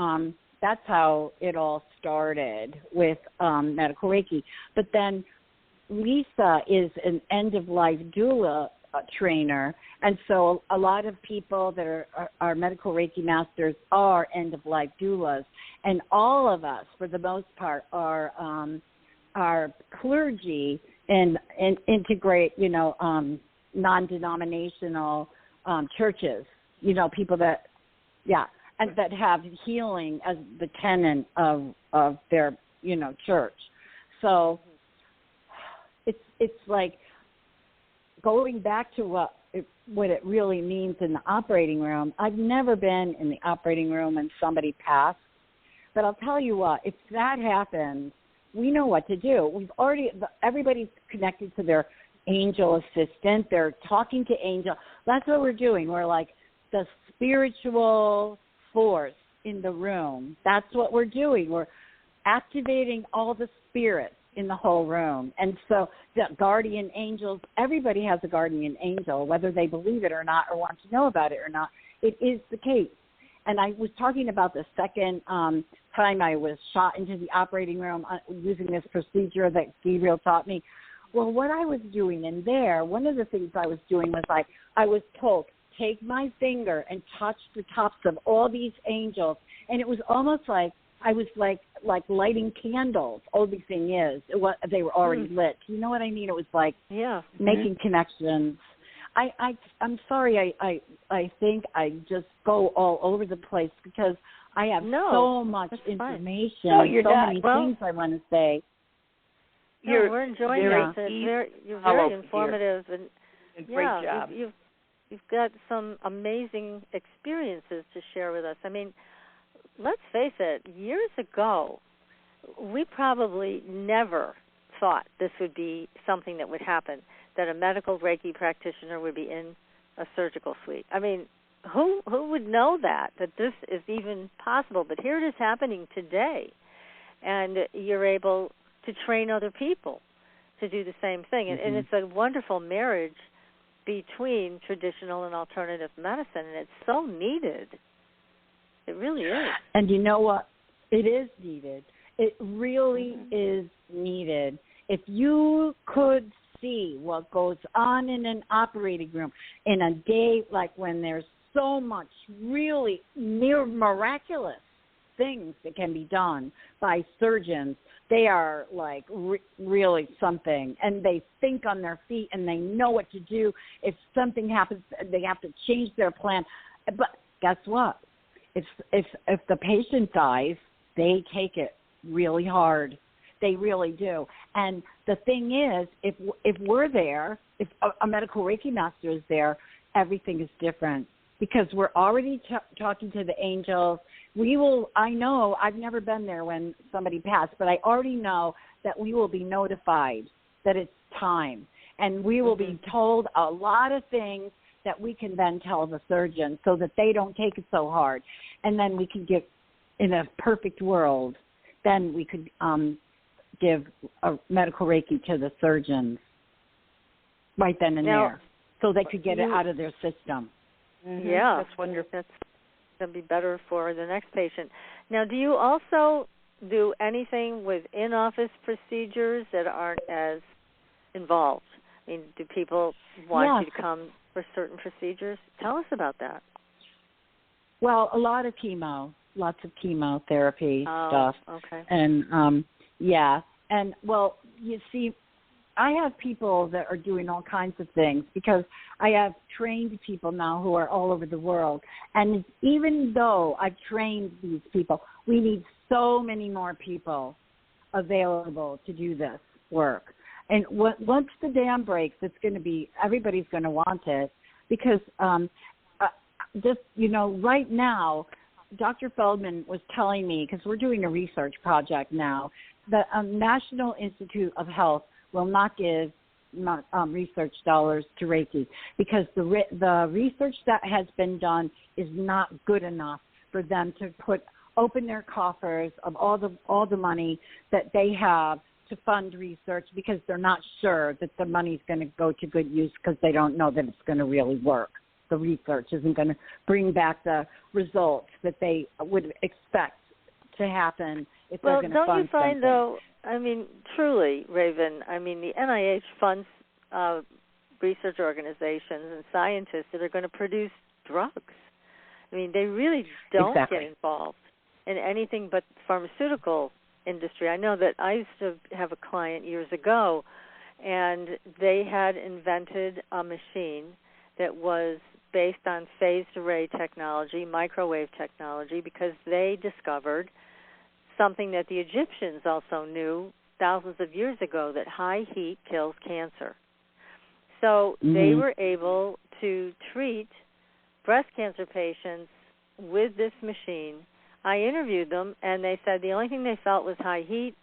that's how it all started with medical Reiki. But then Lisa is an end-of-life doula trainer, and so a lot of people that are medical Reiki masters are end-of-life doulas. And all of us, for the most part, are clergy and integrate, non-denominational churches, people that, and that have healing as the tenet of their, church. So it's like going back to what it really means in the operating room. I've never been in the operating room and somebody passed, but I'll tell you what, if that happens, we know what to do. Everybody's connected to their angel assistant. They're talking to angel. That's what we're doing. We're like the spiritual force in the room. That's what we're doing. We're activating all the spirits in the whole room. And so the guardian angels, everybody has a guardian angel, whether they believe it or not or want to know about it or not. It is the case. And I was talking about the second time I was shot into the operating room using this procedure that Gabriel taught me. Well, what I was doing in there, one of the things I was doing was I was told, take my finger and touch the tops of all these angels. And it was almost like I was like lighting candles. Only thing is, they were already lit. You know what I mean? It was like making connections. I'm sorry. I think I just go all over the place because I have so much information. No, you're so not. many things I want to say. We're enjoying this. You're very informative, and great job. You've got some amazing experiences to share with us. I mean, let's face it. Years ago, we probably never thought this would be something that would happen. that a medical Reiki practitioner would be in a surgical suite. I mean, who would know that this is even possible? But here it is happening today, and you're able to train other people to do the same thing. And it's a wonderful marriage between traditional and alternative medicine, and it's so needed. It really is. And you know what? It is needed. It really is needed. If you could see what goes on in an operating room in a day, like when there's so much really near miraculous things that can be done by surgeons, they are like really something, and they think on their feet and they know what to do. If something happens, they have to change their plan. But guess what? If the patient dies, they take it really hard. They really do. And the thing is, if we're there, if a medical Reiki master is there, everything is different because we're already talking to the angels. I know, I've never been there when somebody passed, but I already know that we will be notified that it's time. And we will be told a lot of things that we can then tell the surgeon so that they don't take it so hard. And then we can get, in a perfect world, then we could give a medical Reiki to the surgeons right then and there so they could get it out of their system. Yeah. That's wonderful. That's going to be better for the next patient. Now, do you also do anything with in-office procedures that aren't as involved? I mean, do people want you to come for certain procedures? Tell us about that. Well, a lot of chemo, lots of chemotherapy stuff. Okay. And, and, well, you see, I have people that are doing all kinds of things because I have trained people now who are all over the world. And even though I've trained these people, we need so many more people available to do this work. And once the dam breaks, it's going to be, everybody's going to want it because right now, Dr. Feldman was telling me, because we're doing a research project now, the National Institute of Health will not give research dollars to Reiki because the research that has been done is not good enough for them to open their coffers of all the money that they have to fund research because they're not sure that the money's going to go to good use because they don't know that it's going to really work. The research isn't going to bring back the results that they would expect to happen if they're going to fund something. Well, don't you find, though, I mean, truly, Raven, I mean, the NIH funds research organizations and scientists that are going to produce drugs. I mean, they really don't get involved in anything but pharmaceutical industry. I know that I used to have a client years ago, and they had invented a machine that was based on phased array technology, microwave technology, because they discovered something that the Egyptians also knew thousands of years ago, that high heat kills cancer. So they were able to treat breast cancer patients with this machine. I interviewed them, and they said the only thing they felt was high heat,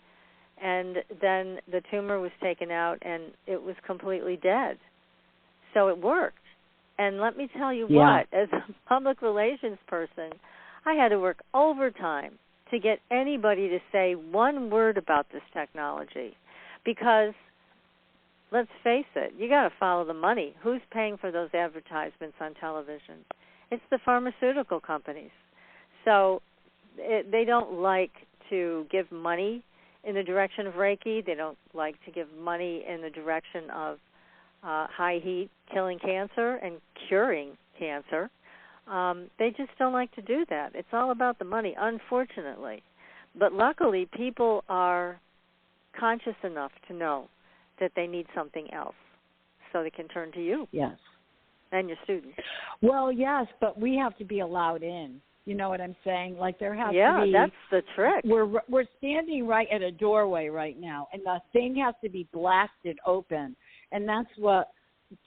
and then the tumor was taken out, and it was completely dead. So it worked. And let me tell you what, as a public relations person, I had to work overtime to get anybody to say one word about this technology because, let's face it, you got to follow the money. Who's paying for those advertisements on television? It's the pharmaceutical companies. So they don't like to give money in the direction of Reiki. They don't like to give money in the direction of high heat killing cancer and curing cancer. They just don't like to do that. It's all about the money, unfortunately. But luckily, people are conscious enough to know that they need something else, so they can turn to you. Yes. And your students. Well, yes, but we have to be allowed in. You know what I'm saying? Like there has to be. Yeah, that's the trick. We're standing right at a doorway right now, and the thing has to be blasted open. And that's what,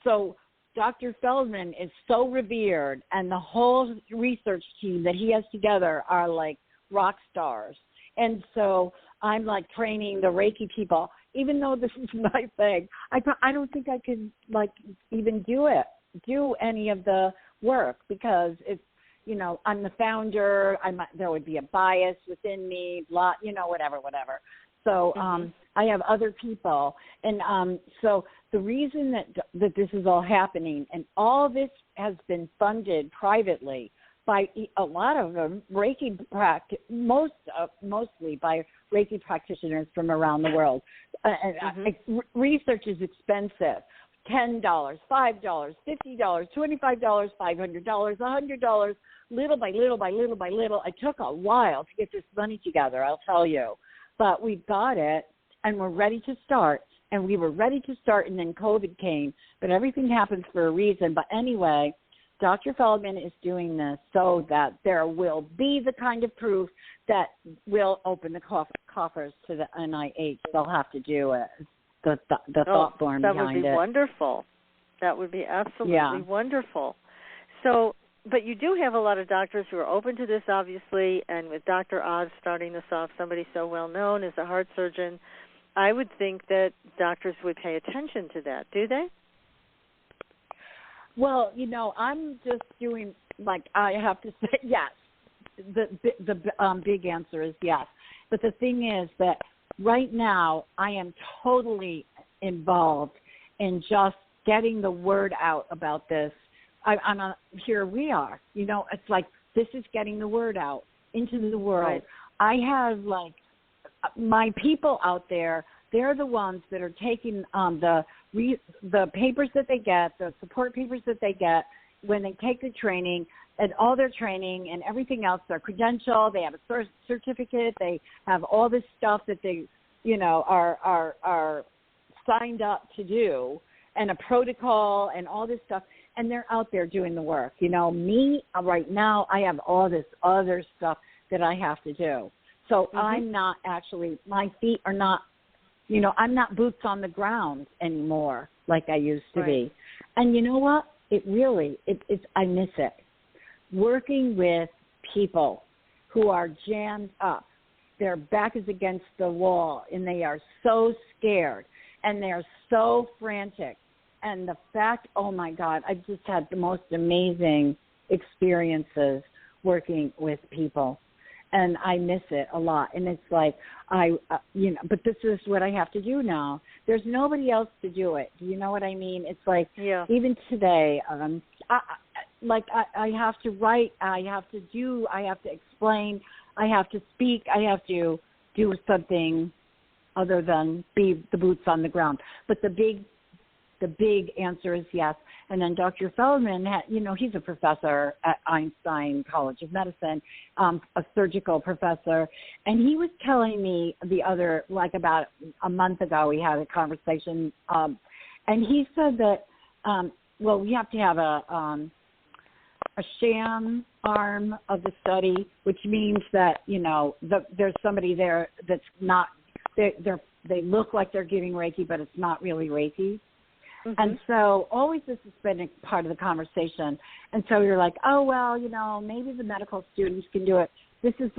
so Dr. Feldman is so revered, and the whole research team that he has together are like rock stars. And so I'm like training the Reiki people even though this is my thing, I don't think I could, like, even do any of the work because it's, you know, I'm the founder. There would be a bias within me, blah, you know, whatever. So I have other people. And so the reason that this is all happening, and all this has been funded privately by a lot of them, Reiki mostly by Reiki practitioners from around the world. Research is expensive. $10, $5, $50, $25, $500, $100, little by little. It took a while to get this money together, I'll tell you. But we've got it, and we're ready to start. And we were ready to start, and then COVID came. But everything happens for a reason. But anyway, Dr. Feldman is doing this so that there will be the kind of proof that will open the coffers to the NIH. They'll have to do it. The thought form behind it. That would be wonderful. That would be absolutely wonderful. So, but you do have a lot of doctors who are open to this, obviously, and with Dr. Oz starting this off, somebody so well known as a heart surgeon, I would think that doctors would pay attention to that. Do they? Well, you know, I'm just doing, like, I have to say yes. The big answer is yes. But the thing is that right now I am totally involved in just getting the word out about this. Here we are. You know, it's like this is getting the word out into the world. Right. I have, like, my people out there, they're the ones that are taking the papers that they get, the support papers that they get when they take the training, and all their training and everything else, their credential, they have a certificate, they have all this stuff that they, you know, are signed up to do, and a protocol and all this stuff, and they're out there doing the work. You know, me, right now, I have all this other stuff that I have to do. So I'm not actually, my feet are not, you know, I'm not boots on the ground anymore like I used to be. And you know what? It really, I miss it. Working with people who are jammed up, their back is against the wall, and they are so scared, and they are so frantic. And the fact, oh, my God, I've just had the most amazing experiences working with people. And I miss it a lot. And it's like, you know, but this is what I have to do now. There's nobody else to do it. Do you know what I mean? It's like, even today, I have to write, I have to do, I have to explain, I have to speak, I have to do something other than be the boots on the ground. But the big answer is yes. And then Dr. Feldman, you know, he's a professor at Einstein College of Medicine, a surgical professor. And he was telling me about a month ago, we had a conversation. And he said that, we have to have a sham arm of the study, which means that, you know, there's somebody there that's not, they look like they're giving Reiki, but it's not really Reiki. And so always this has been a part of the conversation. And so you're like, oh, well, you know, maybe the medical students can do it. This is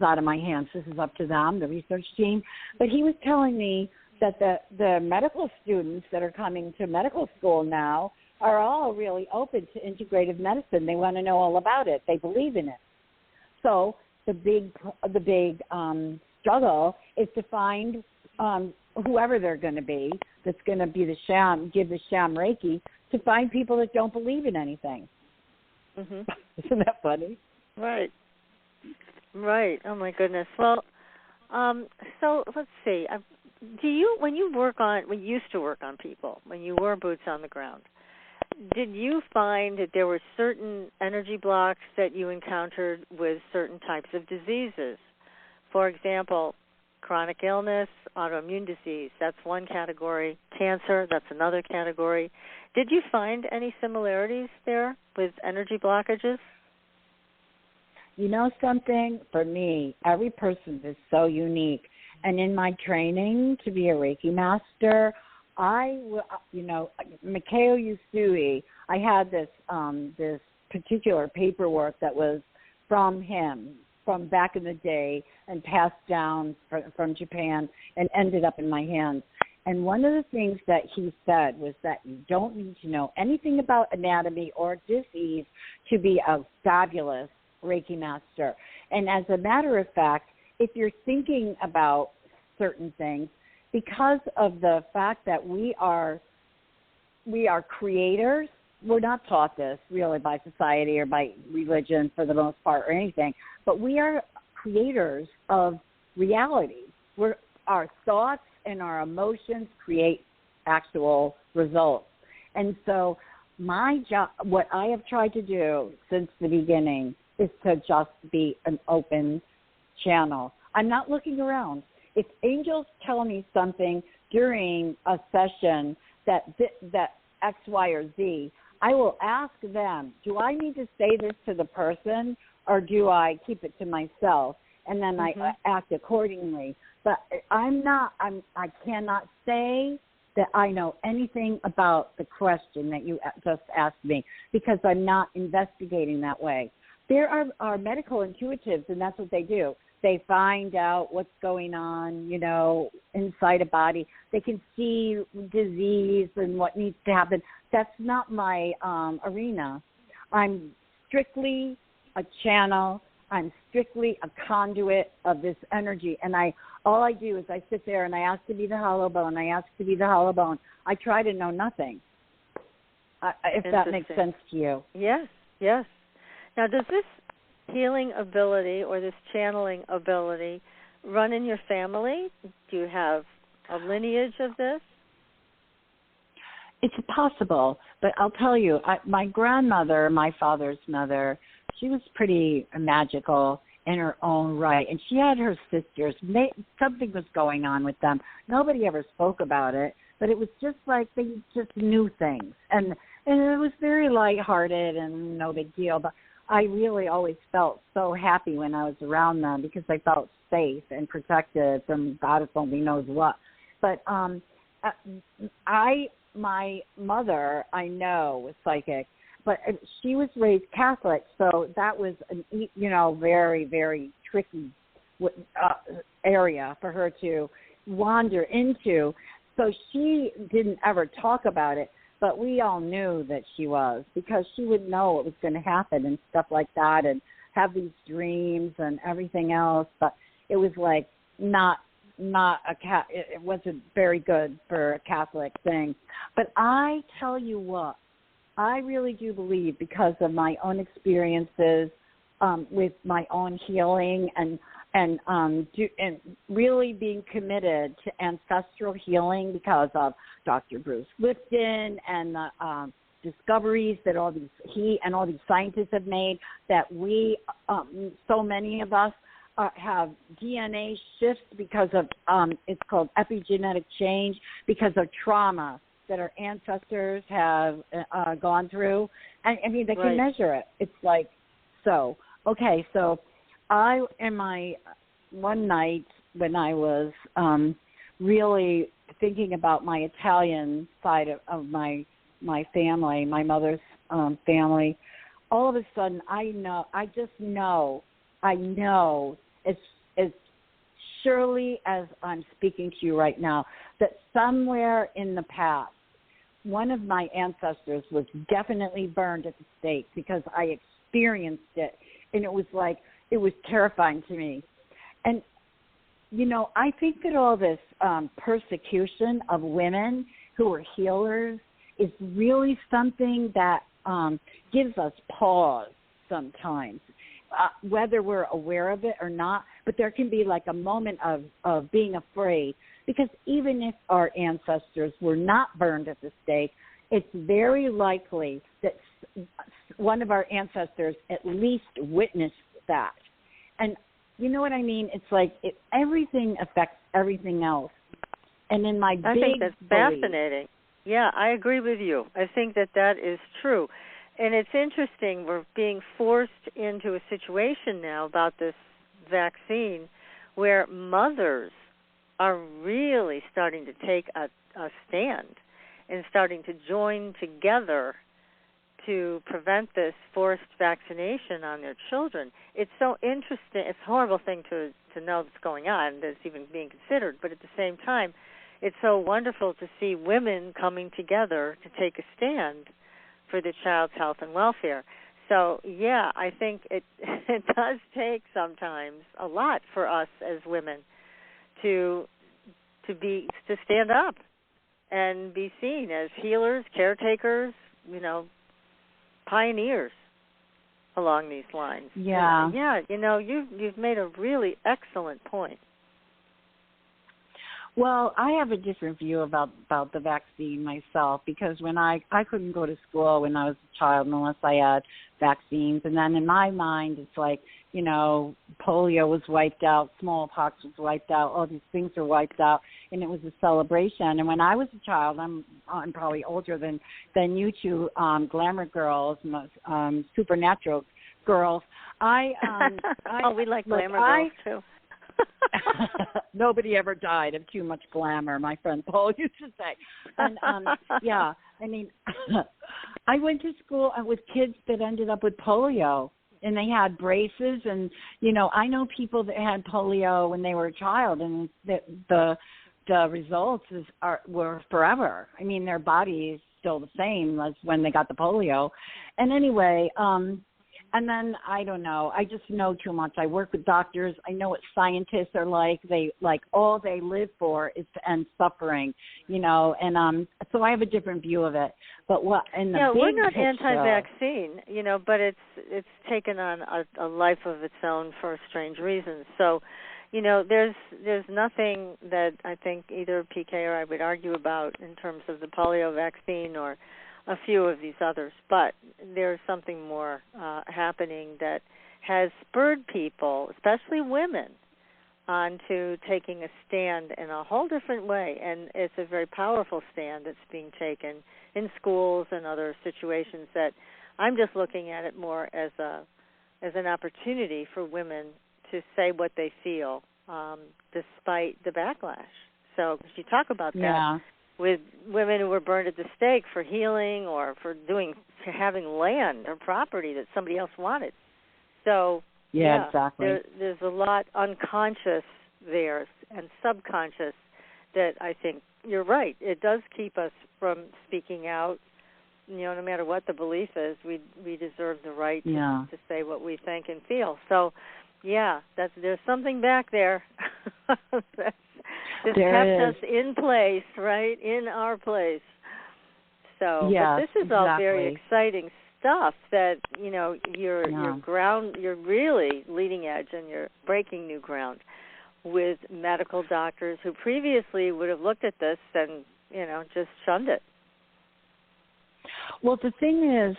out of my hands. This is up to them, the research team. But he was telling me that the medical students that are coming to medical school now are all really open to integrative medicine. They want to know all about it. They believe in it. So the big struggle is to find whoever they're going to be, that's going to be give the sham Reiki, to find people that don't believe in anything. Isn't that funny? Right. Oh my goodness. Well, so let's see. When you used to work on people, when you were boots on the ground, did you find that there were certain energy blocks that you encountered with certain types of diseases? For example, chronic illness, autoimmune disease, that's one category. Cancer, that's another category. Did you find any similarities there with energy blockages? You know something? For me, every person is so unique. And in my training to be a Reiki master, Mikao Usui, I had this particular paperwork that was from him, from back in the day and passed down from Japan and ended up in my hands. And one of the things that he said was that you don't need to know anything about anatomy or disease to be a fabulous Reiki master. And as a matter of fact, if you're thinking about certain things, because of the fact that we are creators, we're not taught this really by society or by religion for the most part or anything, but we are creators of reality. Our thoughts and our emotions create actual results. And so my job, what I have tried to do since the beginning, is to just be an open channel. I'm not looking around. If angels tell me something during a session that X, Y, or Z, I will ask them, do I need to say this to the person or do I keep it to myself? And then I act accordingly. But I cannot say that I know anything about the question that you just asked me because I'm not investigating that way. There are medical intuitives, and that's what they do. They find out what's going on, inside a body. They can see disease and what needs to happen. That's not my arena. I'm strictly a channel. I'm strictly a conduit of this energy. And all I do is I sit there and I ask to be the hollow bone. I ask to be the hollow bone. I try to know nothing, if that makes sense to you. Yes, yes. Now, does this healing ability or this channeling ability run in your family? Do you have a lineage of this? It's possible, but I'll tell you, my grandmother, my father's mother, she was pretty magical in her own right, and she had her sisters. Something was going on with them. Nobody ever spoke about it, but it was just like they just knew things, and it was very lighthearted and no big deal, but I really always felt so happy when I was around them because I felt safe and protected from God only knows what. But my mother, I know, was psychic, but she was raised Catholic, so that was very, very tricky area for her to wander into. So she didn't ever talk about it. But we all knew that she was because she would know what was going to happen and stuff like that and have these dreams and everything else. But it was like it wasn't very good for a Catholic thing. But I tell you what, I really do believe because of my own experiences with my own healing and really being committed to ancestral healing because of Dr. Bruce Lipton and the discoveries that all these scientists have made, that we, so many of us, have DNA shifts because of, it's called epigenetic change, because of trauma that our ancestors have gone through. And I mean, they can measure it. It's like, so, okay, so one night when I was really thinking about my Italian side of my family, my mother's family, all of a sudden I know as surely as I'm speaking to you right now, that somewhere in the past, one of my ancestors was definitely burned at the stake because I experienced it, and it was terrifying to me. And, I think that all this persecution of women who are healers is really something that gives us pause sometimes, whether we're aware of it or not. But there can be like a moment of being afraid, because even if our ancestors were not burned at the stake, it's very likely that one of our ancestors at least witnessed that. And you know what I mean? It's like everything affects everything else. And in my I think that's fascinating. Yeah, I agree with you. I think that is true. And it's interesting, we're being forced into a situation now about this vaccine where mothers are really starting to take a stand and starting to join together to prevent this forced vaccination on their children. It's so interesting. It's a horrible thing to know that's going on, that's even being considered, but at the same time, it's so wonderful to see women coming together to take a stand for the child's health and welfare. So, yeah, I think it does take sometimes a lot for us as women to stand up and be seen as healers, caretakers, pioneers along these lines. Yeah. And, you've made a really excellent point. Well, I have a different view about the vaccine myself, because when I couldn't go to school when I was a child unless I had vaccines. And then in my mind, it's like, polio was wiped out, smallpox was wiped out, all these things are wiped out, and it was a celebration. And when I was a child, I'm probably older than you two glamour girls, supernatural girls. We like glamour girls, too. Nobody ever died of too much glamour, my friend Paul used to say. And I went to school with kids that ended up with polio, and they had braces, and I know people that had polio when they were a child, and the results were forever. I mean, their body is still the same as when they got the polio. And anyway, and then, I don't know, I just know too much. I work with doctors. I know what scientists are like. All they live for is to end suffering, and so I have a different view of it. But what in the big we're not picture, anti-vaccine, but it's taken on a life of its own for strange reasons. So, there's nothing that I think either PK or I would argue about in terms of the polio vaccine or a few of these others, but there's something more happening that has spurred people, especially women, onto taking a stand in a whole different way, and it's a very powerful stand that's being taken in schools and other situations that I'm just looking at it more as an opportunity for women to say what they feel despite the backlash. So if you talk about that, with women who were burned at the stake for healing or for having land or property that somebody else wanted. So, exactly. There's a lot unconscious there and subconscious that I think you're right. It does keep us from speaking out. No matter what the belief is, we deserve the right to say what we think and feel. So, there's something back there. This kept us in place, right? In our place. So, but this is all very exciting stuff that, you're really leading edge and you're breaking new ground with medical doctors who previously would have looked at this and, just shunned it. Well, the thing is,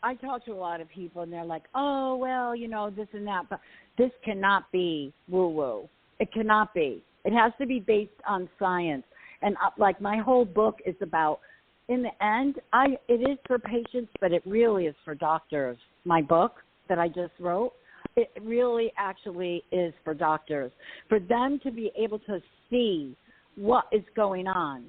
I talk to a lot of people, and they're like, oh, well, this and that, but this cannot be woo-woo. It cannot be. It has to be based on science. And, my whole book is about, in the end, it is for patients, but it really is for doctors. My book that I just wrote, it really actually is for doctors, for them to be able to see what is going on,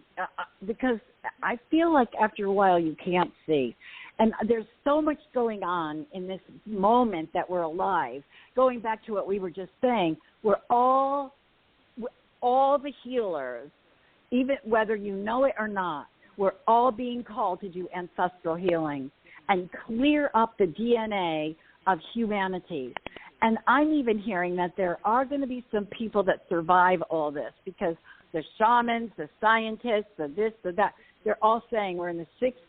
because I feel like after a while you can't see. And there's so much going on in this moment that we're alive. Going back to what we were just saying, we're all the healers, even whether you know it or not, we're all being called to do ancestral healing and clear up the DNA of humanity. And I'm even hearing that there are going to be some people that survive all this, because the shamans, the scientists, the this, the that, they're all saying we're in the sixth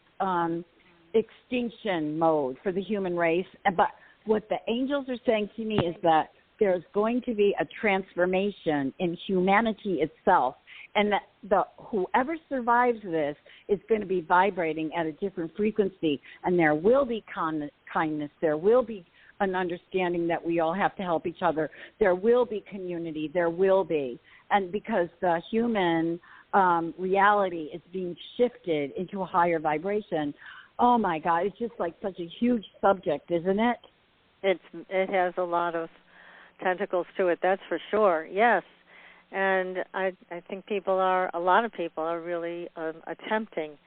extinction mode for the human race. But what the angels are saying to me is that there's going to be a transformation in humanity itself, and that whoever survives this is going to be vibrating at a different frequency, and there will be kindness, there will be an understanding that we all have to help each other, there will be community, there will be. And because the human reality is being shifted into a higher vibration, oh my God, it's just like such a huge subject, isn't it? It has a lot of tentacles to it, that's for sure. Yes, and I think a lot of people are really attempting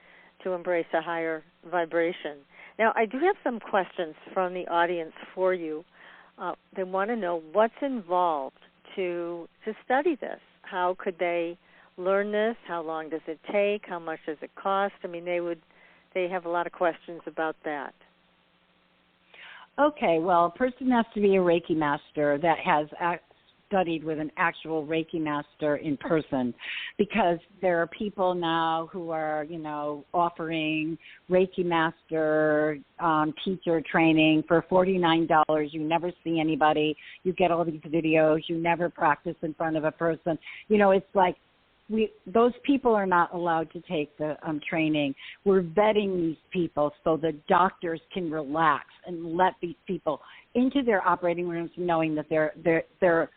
to embrace a higher vibration. Now, I do have some questions from the audience for you. They want to know what's involved to study this. How could they learn this? How long does it take? How much does it cost? I mean, they have a lot of questions about that. Okay, well, a person has to be a Reiki master that has studied with an actual Reiki master in person, because there are people now who are, offering Reiki Master Teacher training for $49. You never see anybody. You get all these videos. You never practice in front of a person. It's like those people are not allowed to take the training. We're vetting these people so the doctors can relax and let these people into their operating rooms, knowing that they're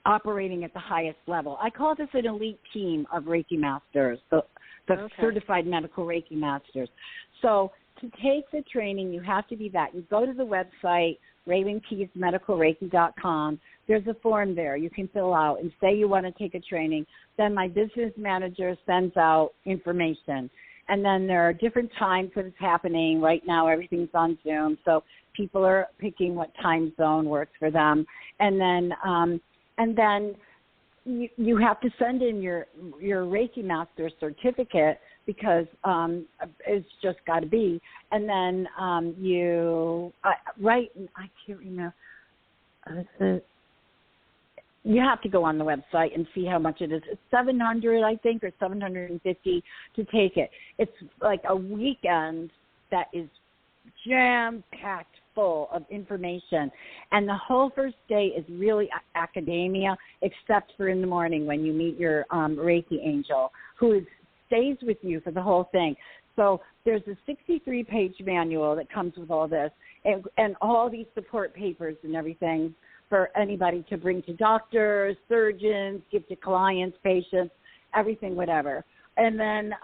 operating at the highest level. I call this an elite team of Reiki masters, the certified medical Reiki masters. So to take the training, you have to be that. You go to the website, RavenPeaceMedicalReiki.com. There's a form there you can fill out and say you want to take a training. Then my business manager sends out information. And then there are different times that it's happening. Right now, everything's on Zoom, so people are picking what time zone works for them. And then you have to send in your Reiki Master certificate, because it's just got to be. And then I can't remember. You have to go on the website and see how much it is. It's $700, I think, or $750 to take it. It's like a weekend that is jam-packed full of information. And the whole first day is really academia, except for in the morning when you meet your Reiki angel, who stays with you for the whole thing. So there's a 63-page manual that comes with all this, and all these support papers and everything for anybody to bring to doctors, surgeons, give to clients, patients, everything, whatever. And then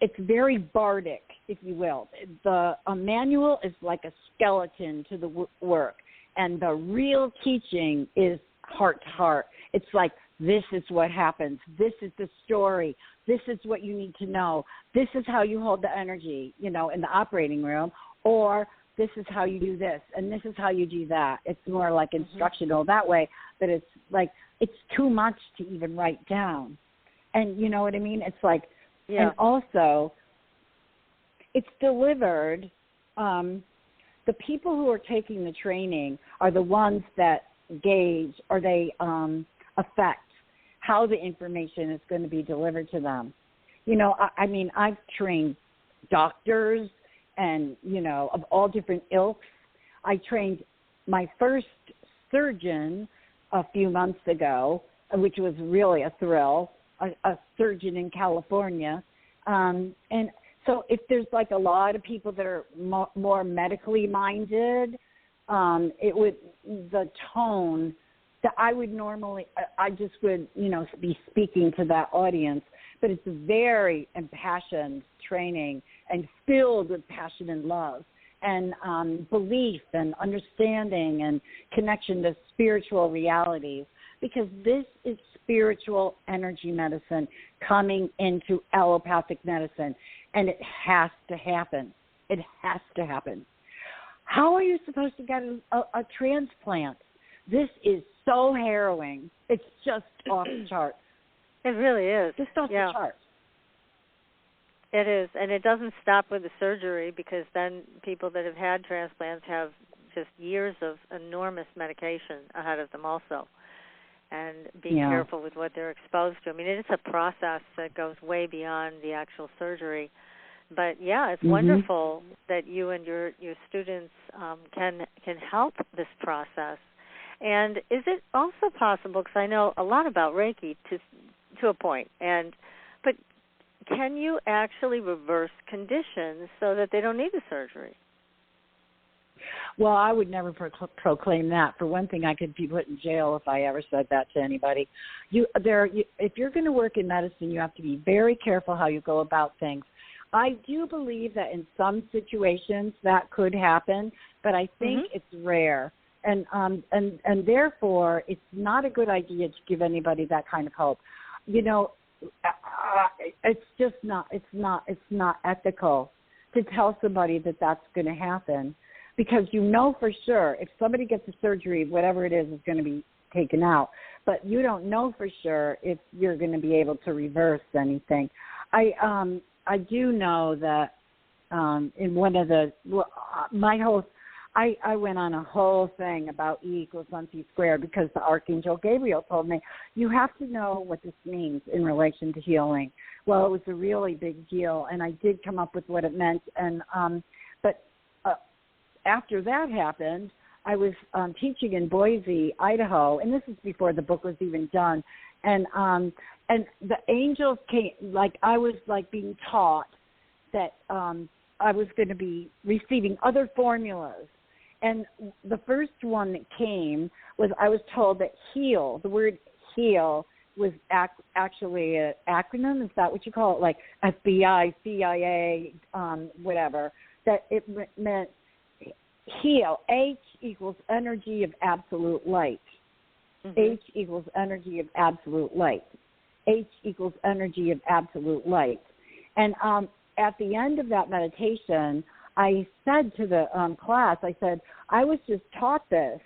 it's very bardic, if you will. The manual is like a skeleton to the work, and the real teaching is heart to heart. It's like, this is what happens. This is the story. This is what you need to know. This is how you hold the energy, in the operating room, or this is how you do this, and this is how you do that. It's more like instructional that way, but it's like it's too much to even write down. And you know what I mean? It's like, and also it's delivered. The people who are taking the training are the ones that gauge or they affect how the information is going to be delivered to them. I've trained doctors and, of all different ilks. I trained my first surgeon a few months ago, which was really a thrill, a surgeon in California. And so if there's like a lot of people that are more medically minded, the tone that I would normally, I just would, be speaking to that audience. But it's a very impassioned training and filled with passion and love and belief and understanding and connection to spiritual realities, because this is spiritual energy medicine coming into allopathic medicine, and it has to happen. It has to happen. How are you supposed to get a transplant? This is so harrowing. It's just off the charts. It really is. Just off the charts. It is, and it doesn't stop with the surgery, because then people that have had transplants have just years of enormous medication ahead of them also. And be careful with what they're exposed to. I mean, it is a process that goes way beyond the actual surgery. But, it's wonderful that you and your students can help this process. And is it also possible, because I know a lot about Reiki to a point, but can you actually reverse conditions so that they don't need the surgery? Well, I would never proclaim that. For one thing, I could be put in jail if I ever said that to anybody. If you're going to work in medicine, you have to be very careful how you go about things. I do believe that in some situations that could happen, but I think it's rare. And therefore, it's not a good idea to give anybody that kind of hope. it's just not. It's not ethical to tell somebody that that's going to happen, because you know for sure if somebody gets a surgery, whatever it is going to be taken out. But you don't know for sure if you're going to be able to reverse anything. I do know that in one of the I went on a whole thing about E=MC², because the Archangel Gabriel told me, you have to know what this means in relation to healing. Well, it was a really big deal, and I did come up with what it meant. And but after that happened, I was teaching in Boise, Idaho, and this is before the book was even done. And the angels came, like I was like being taught that I was going to be receiving other formulas. And the first one that came was, I was told that heal, the word heal was actually an acronym. Is that what you call it? Like FBI, CIA, whatever. That it meant heal. H=energy of absolute light. Mm-hmm. H=energy of absolute light. H=energy of absolute light. And at the end of that meditation, I said to the class, I said, I was just taught this,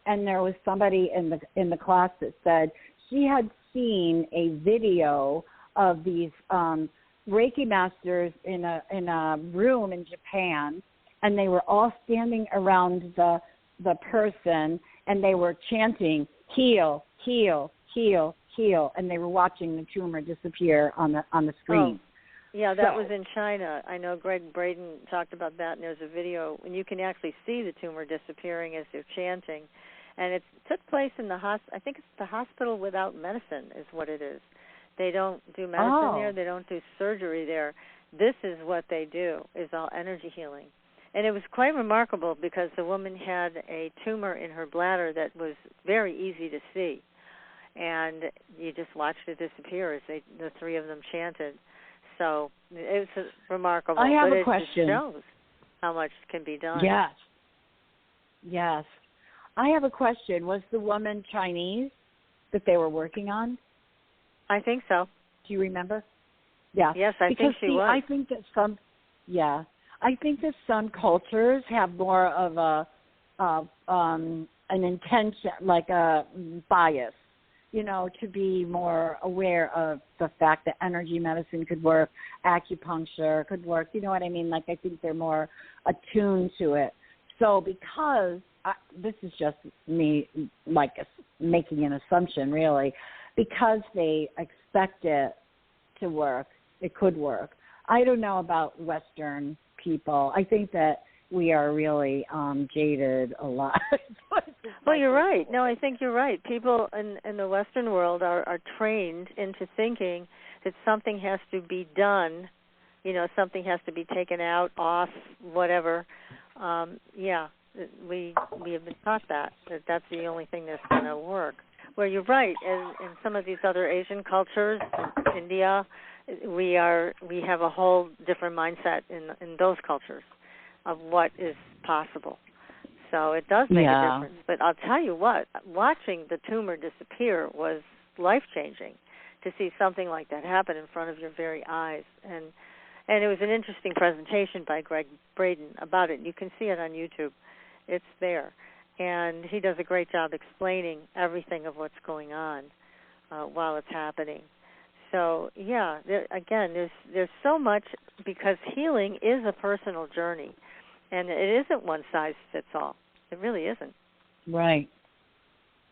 and there was somebody in the class that said she had seen a video of these Reiki masters in a room in Japan, and they were all standing around the person, and they were chanting, heal, heal, heal, heal, and they were watching the tumor disappear on the screen. Oh. Yeah, that was in China. I know Greg Braden talked about that, and there's a video, and you can actually see the tumor disappearing as they're chanting. And it took place in I think it's the Hospital Without Medicine is what it is. They don't do medicine there. They don't do surgery there. This is what they do, is all energy healing. And it was quite remarkable, because the woman had a tumor in her bladder that was very easy to see. And you just watched it disappear as the three of them chanted. So it was remarkable. I have but a question. It just shows how much can be done. Yes. I have a question. Was the woman Chinese that they were working on? I think so. Do you remember? Yeah. Yes, I think she was. I think that some cultures have more of an intention, like a bias, to be more aware of the fact that energy medicine could work, acupuncture could work. You know what I mean? Like, I think they're more attuned to it. So because this is just me, like, making an assumption, really, because they expect it to work, it could work. I don't know about Western people. I think that we are really jaded a lot. Well, you're right. No, I think you're right. People in the Western world are trained into thinking that something has to be done, something has to be taken out, off, whatever. We have been taught that's the only thing that's going to work. Well, you're right. In some of these other Asian cultures, India, we have a whole different mindset in those cultures of what is possible. So it does make a difference. But I'll tell you what, watching the tumor disappear was life-changing, to see something like that happen in front of your very eyes. And it was an interesting presentation by Greg Braden about it. You can see it on YouTube. It's there. And he does a great job explaining everything of what's going on while it's happening. So, there's so much, because healing is a personal journey. And it isn't one size fits all. It really isn't. Right.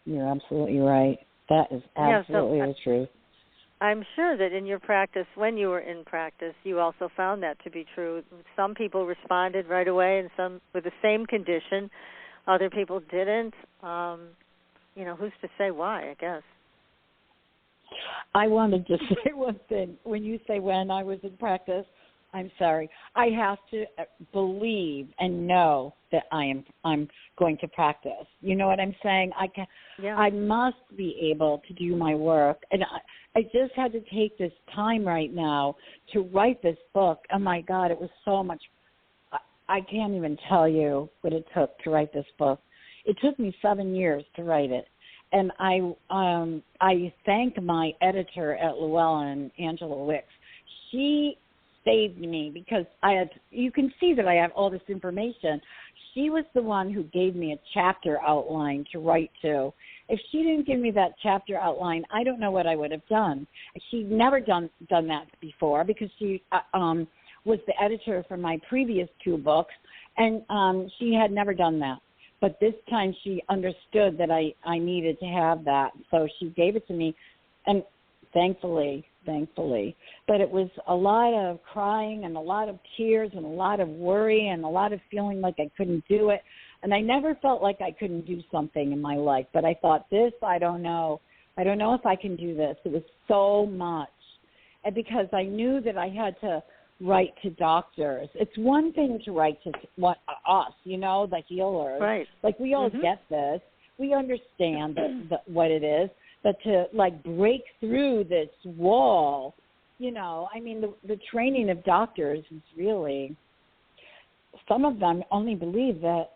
You're absolutely right. That is absolutely the truth. I'm sure that in your practice, when you were in practice, you also found that to be true. Some people responded right away, and some with the same condition. Other people didn't. Who's to say why, I guess. I wanted to say one thing. When you say when I was in practice, I'm sorry. I have to believe and know that I'm going to practice. You know what I'm saying? I must be able to do my work. And I just had to take this time right now to write this book. Oh, my God, it was so much. I can't even tell you what it took to write this book. It took me 7 years to write it. and I thank my editor at Llewellyn, Angela Wicks. She saved me because you can see that I have all this information. She was the one who gave me a chapter outline to write to. If she didn't give me that chapter outline, I don't know what I would have done. She'd never done that before because she was the editor for my previous 2 books, and she had never done that. But this time she understood that I needed to have that, so she gave it to me, and thankfully. But it was a lot of crying and a lot of tears and a lot of worry and a lot of feeling like I couldn't do it. And I never felt like I couldn't do something in my life. But I thought, I don't know. I don't know if I can do this. It was so much. And because I knew that I had to write to doctors. It's one thing to write to us, the healers. Right. Like, we all get this. We understand what it is. But to, break through this wall, the training of doctors is really, some of them only believe that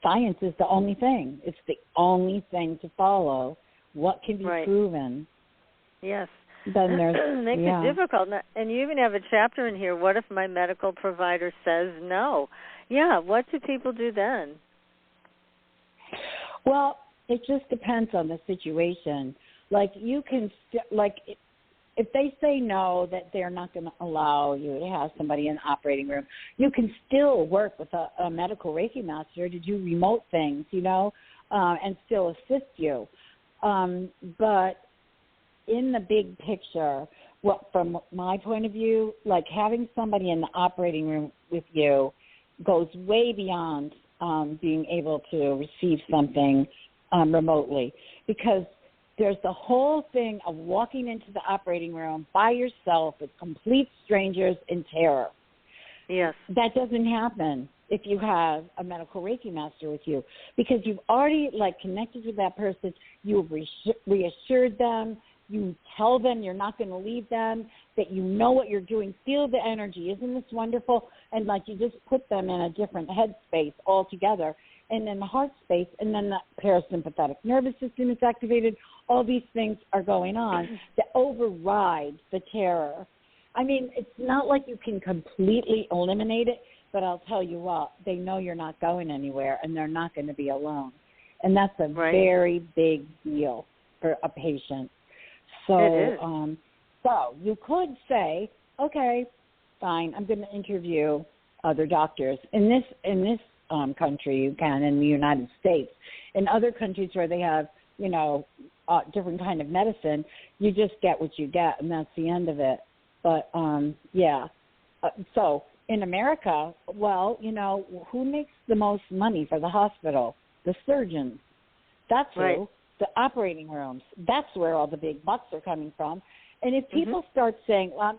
science is the only thing. It's the only thing to follow. What can be proven? Yes. Then there's, makes it difficult. And you even have a chapter in here, what if my medical provider says no? Yeah, what do people do then? Well, it just depends on the situation. You can, if they say no, that they're not going to allow you to have somebody in the operating room, you can still work with a medical Reiki master to do remote things, and still assist you. But in the big picture, from my point of view, having somebody in the operating room with you goes way beyond being able to receive something remotely, because there's the whole thing of walking into the operating room by yourself with complete strangers in terror. Yes. That doesn't happen if you have a medical Reiki master with you, because you've already connected with that person. You've reassured them. You tell them you're not going to leave them, that you know what you're doing. Feel the energy. Isn't this wonderful? And you just put them in a different headspace altogether. And then the heart space, and then the parasympathetic nervous system is activated. All these things are going on that override the terror. It's not like you can completely eliminate it, but I'll tell you what, they know you're not going anywhere, and they're not going to be alone. And that's a very big deal for a patient. So, it is. So you could say, okay, fine, I'm going to interview other doctors. In this country, you can, in the United States. In other countries where they have, different kind of medicine, you just get what you get, and that's the end of it. But, so in America, who makes the most money for the hospital? The surgeons. That's who. The operating rooms. That's where all the big bucks are coming from. And if people start saying, well,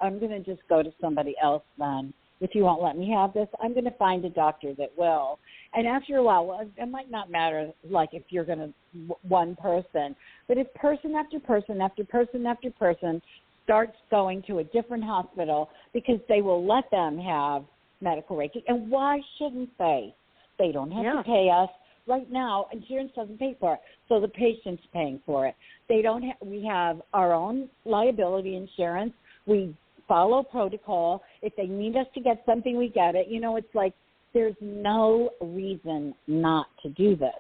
I'm going to just go to somebody else then, if you won't let me have this, I'm going to find a doctor that will. And after a while, it might not matter, if you're going to one person, but if person after person after person after person starts going to a different hospital because they will let them have medical Reiki, and why shouldn't they? They don't have to pay us. Right now, insurance doesn't pay for it, so the patient's paying for it. We have our own liability insurance. We follow protocol. If they need us to get something, we get it. It's there's no reason not to do this.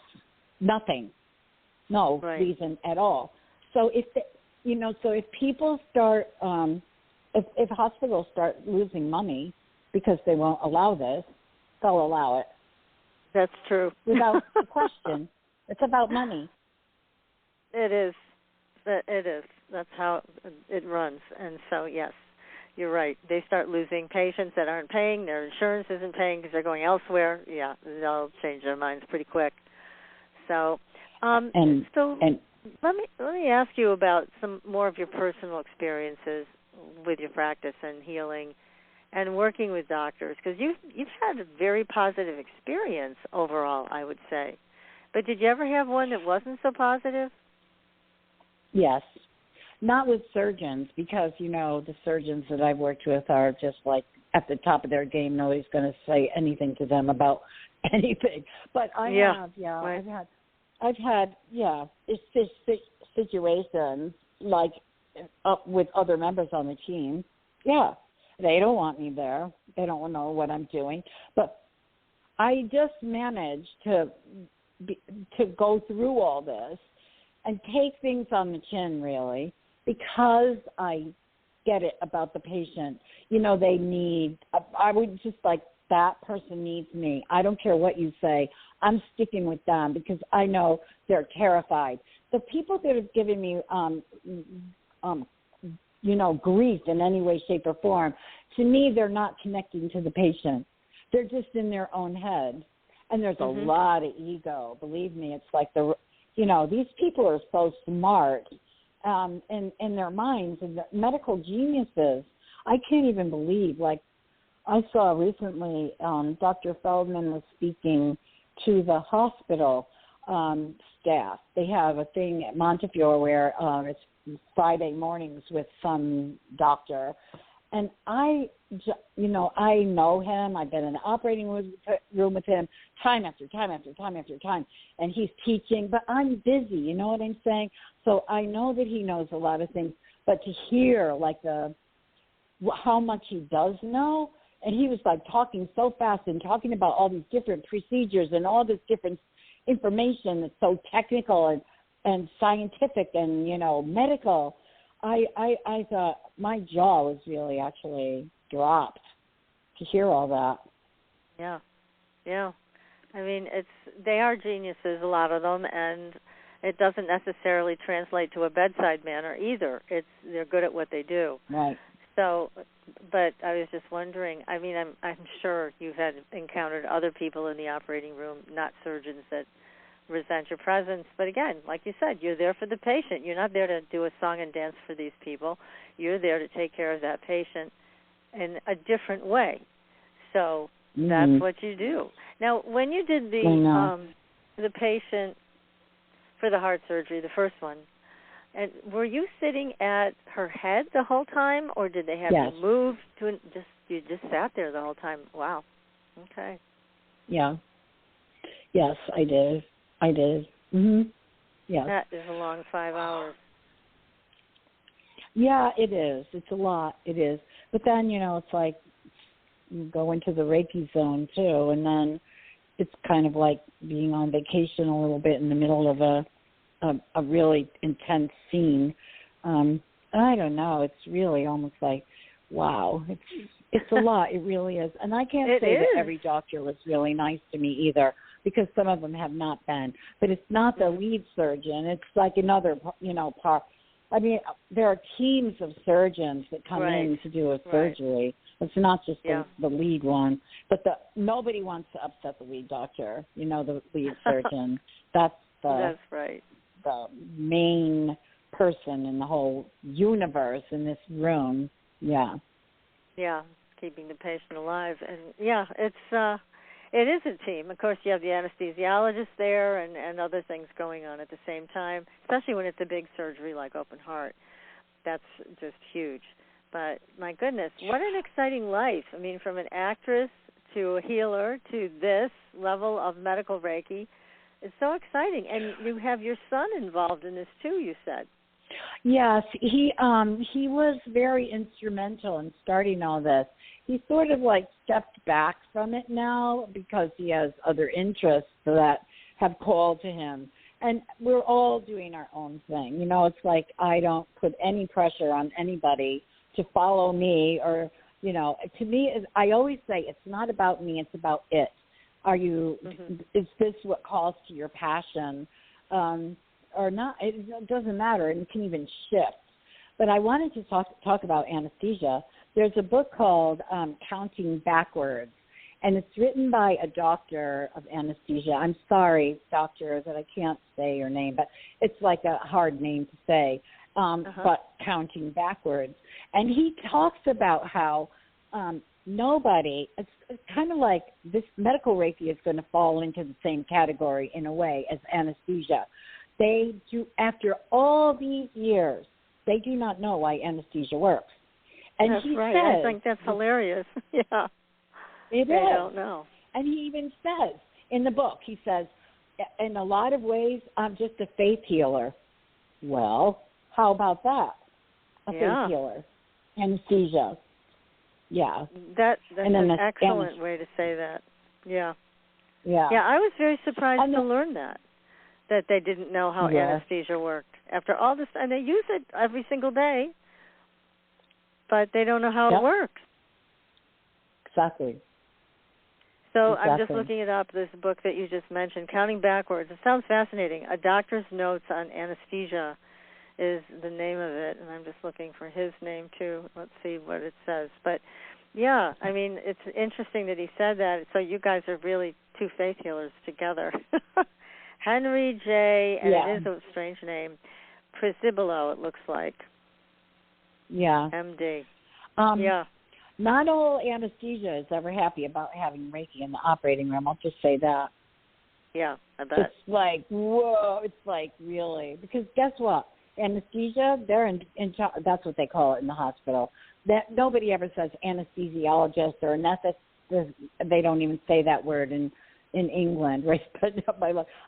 Nothing. No reason at all. So if people start, if hospitals start losing money because they won't allow this, they'll allow it. That's true. Without a question. It's about money. It is. It is. That's how it runs. And so, yes, you're right. They start losing patients that aren't paying. Their insurance isn't paying because they're going elsewhere. Yeah, they'll change their minds pretty quick. So, let me ask you about some more of your personal experiences with your practice and healing and working with doctors, because you've had a very positive experience overall, I would say. But did you ever have one that wasn't so positive? Yes. Not with surgeons, because, the surgeons that I've worked with are just at the top of their game. Nobody's going to say anything to them about anything. But I've I've had, it's situations like up with other members on the team. Yeah, they don't want me there. They don't know what I'm doing. But I just managed to go through all this and take things on the chin, really, because I get it about the patient. They need, I would just like, that person needs me. I don't care what you say. I'm sticking with them because I know they're terrified. The people that have given me, grief in any way, shape, or form, to me, they're not connecting to the patient. They're just in their own head. And there's a lot of ego. Believe me, it's like these people are so smart in their minds, and the medical geniuses. I can't even believe, like, I saw recently Dr. Feldman was speaking to the hospital staff. They have a thing at Montefiore where it's Friday mornings with some doctor. And I know him. I've been in the operating room with him time after time after time after time. And he's teaching, but I'm busy. You know what I'm saying? So I know that he knows a lot of things. But to hear, like, how much he does know, and he was, like, talking so fast and talking about all these different procedures and all this different information that's so technical and scientific and, medical. I thought my jaw was really actually dropped to hear all that. Yeah. I mean, they are geniuses, a lot of them, and it doesn't necessarily translate to a bedside manner either. They're good at what they do. Right. So, but I was just wondering, I mean, I'm sure you've encountered other people in the operating room, not surgeons, that resent your presence. But again, like you said, you're there for the patient. You're not there to do a song and dance for these people. You're there to take care of that patient in a different way. So that's what you do. Now, when you did the patient for the heart surgery, the first one, and were you sitting at her head the whole time, or did they have you move to you just sat there the whole time? Wow. Okay. Yeah. Yes, I did. Yeah. That is a long 5 hours. Yeah, it is. It's a lot. It is. But then, it's like you go into the Reiki zone too, and then it's kind of like being on vacation a little bit in the middle of a really intense scene. I don't know. It's really almost like, wow. It's a lot. It really is. And I can't say that every doctor was really nice to me either, because some of them have not been. But it's not the lead surgeon. It's like another, part. I mean, there are teams of surgeons that come in to do a surgery. It's not just the lead one. But nobody wants to upset the lead doctor, the lead surgeon. That's right. The main person in the whole universe in this room. Yeah. Yeah, keeping the patient alive. And, it is a team. Of course, you have the anesthesiologist there and other things going on at the same time, especially when it's a big surgery like open heart. That's just huge. But, my goodness, what an exciting life. I mean, from an actress to a healer to this level of medical Reiki. It's so exciting. And you have your son involved in this, too, you said. Yes, he was very instrumental in starting all this. He sort of like stepped back from it now because he has other interests that have called to him. And we're all doing our own thing. It's like I don't put any pressure on anybody to follow me or, to me, I always say it's not about me, it's about it. Is this what calls to your passion? Or not? It doesn't matter. It can even shift. But I wanted to talk about anesthesia. There's a book called Counting Backwards, and it's written by a doctor of anesthesia. I'm sorry, doctor, that I can't say your name, but it's like a hard name to say, but Counting Backwards. And he talks about how it's kind of like this medical Reiki is going to fall into the same category in a way as anesthesia. They do, after all these years, they do not know why anesthesia works. And that's right. Says, I think that's hilarious. Yeah. They don't know. And he even says in the book, he says, in a lot of ways, I'm just a faith healer. Well, how about that? A faith healer. Anesthesia. Yeah. That's an excellent way to say that. Yeah. Yeah. Yeah, I was very surprised to learn that they didn't know how anesthesia worked. After all this, and they use it every single day, but they don't know how it works. Exactly. So I'm just looking it up, this book that you just mentioned, Counting Backwards. It sounds fascinating. A Doctor's Notes on Anesthesia is the name of it, and I'm just looking for his name, too. Let's see what it says. But, yeah, I mean, it's interesting that he said that. So you guys are really two faith healers together. Henry J., and it is a strange name, Prisibilo, it looks like. Yeah. MD. Not all anesthesia is ever happy about having Reiki in the operating room. I'll just say that. Yeah, I bet. It's like, whoa, it's like, really. Because guess what? Anesthesia, they're in that's what they call it in the hospital. That nobody ever says anesthesiologist or anesthetist. They don't even say that word in England, right? But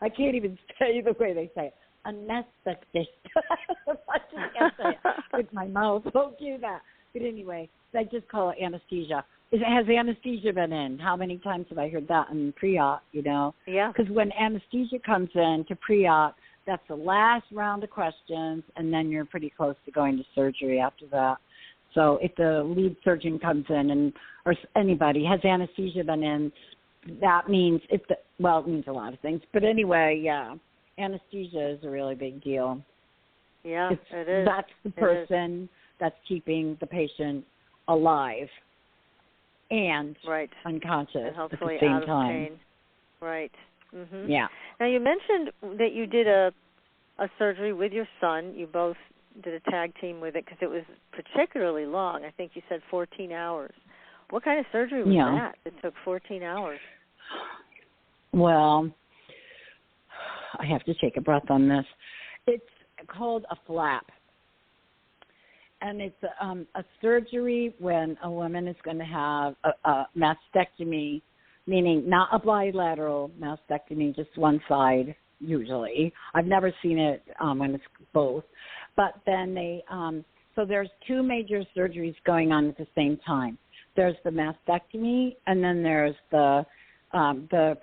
I can't even say the way they say it. Anesthetist. I just can't say it with my mouth. Don't do that. But anyway, they just call it anesthesia. Has anesthesia been in? How many times have I heard that in pre-op, you know? Yeah. Because when anesthesia comes in to pre-op, that's the last round of questions, and then you're pretty close to going to surgery after that. So if the lead surgeon comes in or anybody, has anesthesia been in, that means, it means a lot of things. But anyway, yeah, anesthesia is a really big deal. Yeah, it is. That's the person that's keeping the patient alive and unconscious and hopefully at the same out of time. Pain. Right. Mm-hmm. Yeah. Now you mentioned that you did a surgery with your son. You both did a tag team with it because it was particularly long. I think you said 14 hours. What kind of surgery was that? It took 14 hours. Well, I have to take a breath on this. It's called a flap. And it's a surgery when a woman is going to have a mastectomy, meaning not a bilateral mastectomy, just one side usually. I've never seen it when it's both. But then so there's two major surgeries going on at the same time. There's the mastectomy, and then there's the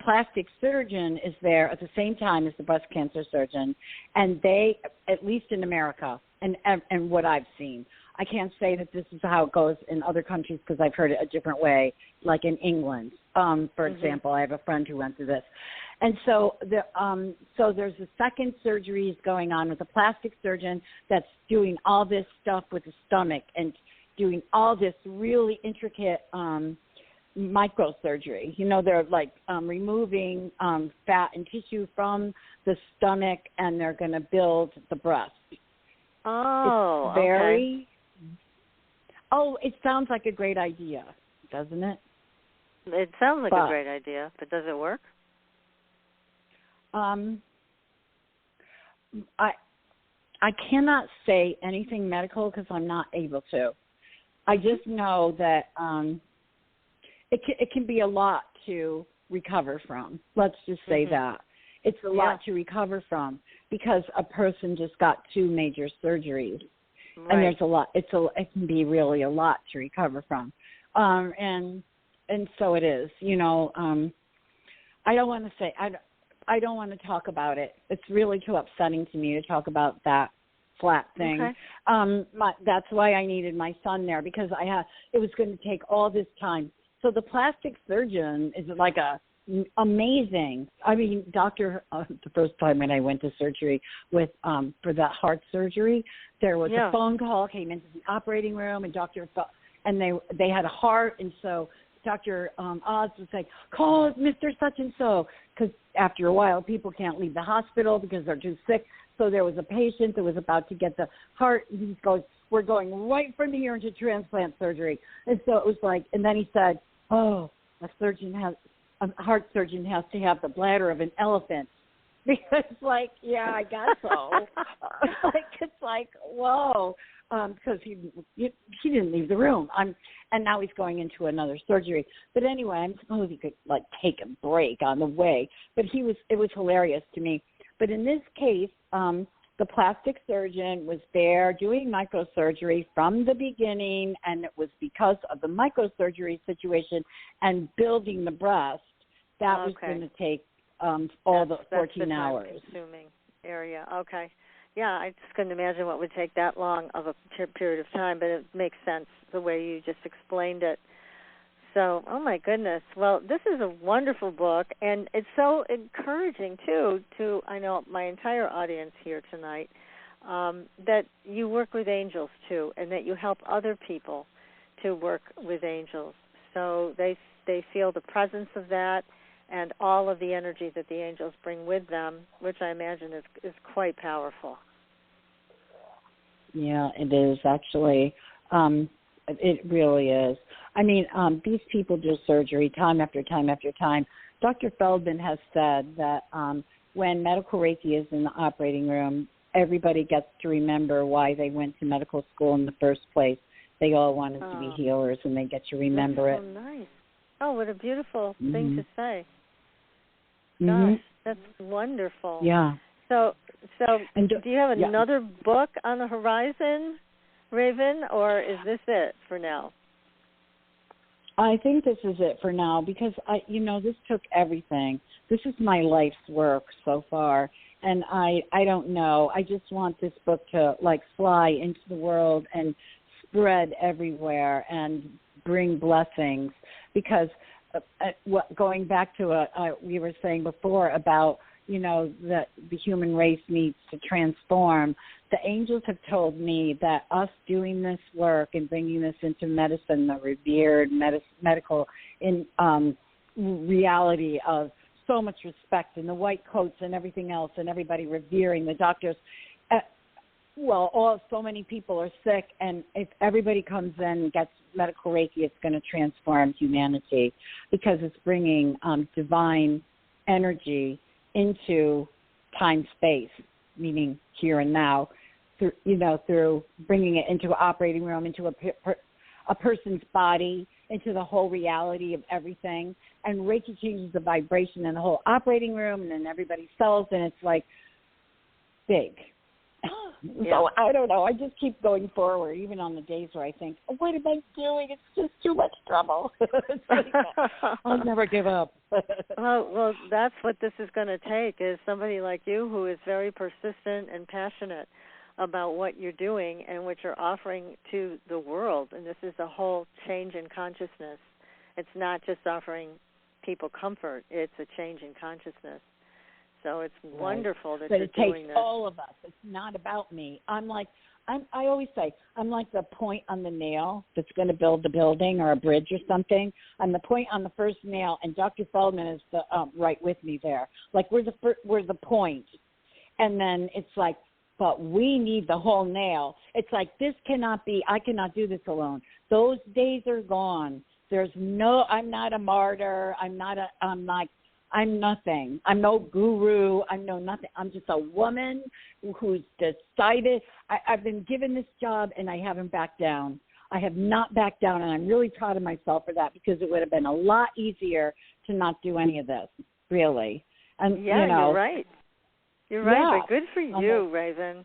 plastic surgeon is there at the same time as the breast cancer surgeon. And they, at least in America, and what I've seen. I can't say that this is how it goes in other countries because I've heard it a different way, like in England. For example, I have a friend who went through this. And so there's a second surgery going on with a plastic surgeon that's doing all this stuff with the stomach and doing all this really intricate microsurgery. You know, they're like removing fat and tissue from the stomach, and they're going to build the breast. Oh, it's very. Oh, it sounds like a great idea, doesn't it? It sounds like a great idea, but does it work? I cannot say anything medical because I'm not able to. I just know that it can be a lot to recover from. Let's just say that. It's a lot to recover from because a person just got two major surgeries. Right. And there's a lot. It can be really a lot to recover from. And so it is. You know, I don't want to say I don't want to talk about it. It's really too upsetting to me to talk about that flat thing. Okay. That's why I needed my son there because it was going to take all this time. So the plastic surgeon is like amazing. I mean, doctor, the first time when I went to surgery with for that heart surgery, there was a phone call, came into the operating room, and and they had a heart, and so Dr. Oz was like, call Mr. Such and so, because after a while people can't leave the hospital because they're too sick. So there was a patient that was about to get the heart. He goes, we're going right from here into transplant surgery. And so it was like, and then he said, oh, a heart surgeon has to have the bladder of an elephant. Because, like, yeah, I guess so. It's like, whoa. because he didn't leave the room. And now he's going into another surgery. But anyway, I'm supposed he could like take a break on the way. But it was hilarious to me. But in this case, the plastic surgeon was there doing microsurgery from the beginning, and it was because of the microsurgery situation and building the breast that was going to take all the 14 hours. That's the time-consuming area. Okay. Yeah, I just couldn't imagine what would take that long of a period of time, but it makes sense the way you just explained it. So, oh my goodness. Well, this is a wonderful book, and it's so encouraging, too, to, I know, my entire audience here tonight, that you work with angels, too, and that you help other people to work with angels. So they feel the presence of that and all of the energy that the angels bring with them, which I imagine is quite powerful. Yeah, it is, actually. It really is. I mean, these people do surgery time after time after time. Dr. Feldman has said that when medical Reiki is in the operating room, everybody gets to remember why they went to medical school in the first place. They all wanted to be healers, and they get to remember it. Oh, nice. Oh, what a beautiful thing to say. Gosh, that's wonderful. Yeah. So do you have another book on the horizon, Raven, or is this it for now? I think this is it for now because, this took everything. This is my life's work so far, and I don't know. I just want this book to, fly into the world and spread everywhere and bring blessings because going back to what we were saying before about, that the human race needs to transform, the angels have told me that us doing this work and bringing this into medicine, the revered medical in reality of so much respect and the white coats and everything else and everybody revering the doctors, so many people are sick, and if everybody comes in and gets medical Reiki, it's going to transform humanity because it's bringing divine energy into time-space, meaning here and now, through bringing it into an operating room, into a person's body, into the whole reality of everything. And Reiki changes the vibration in the whole operating room and in everybody's cells, and it's big. So I don't know. I just keep going forward, even on the days where I think, what am I doing? It's just too much trouble. I'll never give up. Well, that's what this is going to take, is somebody like you who is very persistent and passionate about what you're doing and what you're offering to the world. And this is a whole change in consciousness. It's not just offering people comfort. It's a change in consciousness. So it's wonderful that you're doing this. But it takes all of us. It's not about me. I always say, I'm like the point on the nail that's going to build the building or a bridge or something. I'm the point on the first nail, and Dr. Feldman is right with me there. We're the point. And then it's but we need the whole nail. It's this cannot be, I cannot do this alone. Those days are gone. I'm not a martyr. I'm nothing. I'm no guru. I'm no nothing. I'm just a woman who's decided. I've been given this job, and I haven't backed down. I have not backed down, and I'm really proud of myself for that because it would have been a lot easier to not do any of this, really. And you're right. You're right, but good for you, Raven.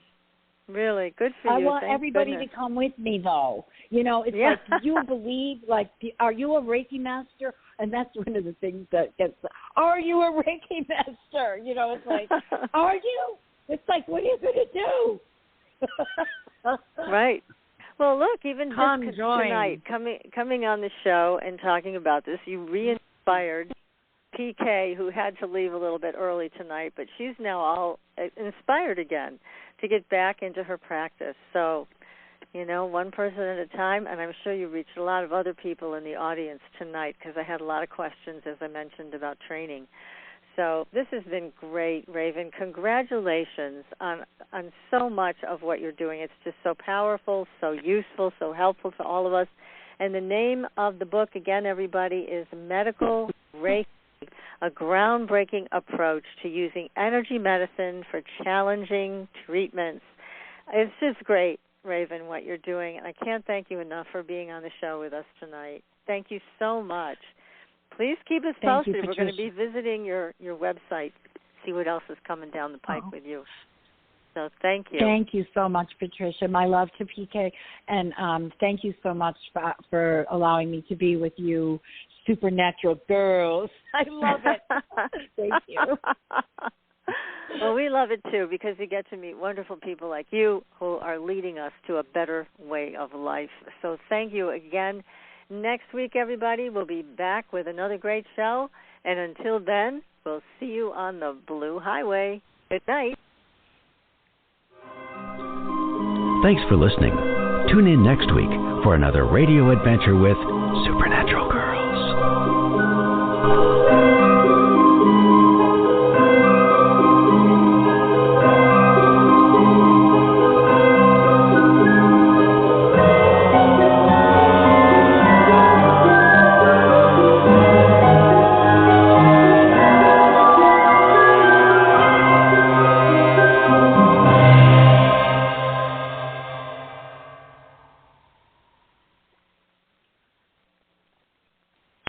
Really, good for you. I want everybody to come with me, though. It's do you believe, are you a Reiki master? And that's one of the things that gets, are you a Reiki master? It's are you? It's what are you going to do? Right. Well, look, even just tonight, coming on the show and talking about this, you re-inspired PK, who had to leave a little bit early tonight, but she's now all inspired again to get back into her practice. So, one person at a time, and I'm sure you reached a lot of other people in the audience tonight because I had a lot of questions, as I mentioned, about training. So this has been great, Raven. Congratulations on so much of what you're doing. It's just so powerful, so useful, so helpful to all of us. And the name of the book, again, everybody, is Medical Reiki, a groundbreaking approach to using energy medicine for challenging treatments. It's just great. Raven, what you're doing. And I can't thank you enough for being on the show with us tonight. Thank you so much. Please keep us posted. We're going to be visiting your website, see what else is coming down the pike with you. So thank you. Thank you so much, Patricia. My love to PK. And thank you so much for allowing me to be with you, supernatural girls. I love it. Thank you. Well, we love it, too, because we get to meet wonderful people like you who are leading us to a better way of life. So thank you again. Next week, everybody, we'll be back with another great show. And until then, we'll see you on the Blue Highway. Good night. Thanks for listening. Tune in next week for another radio adventure with Supernatural Girls.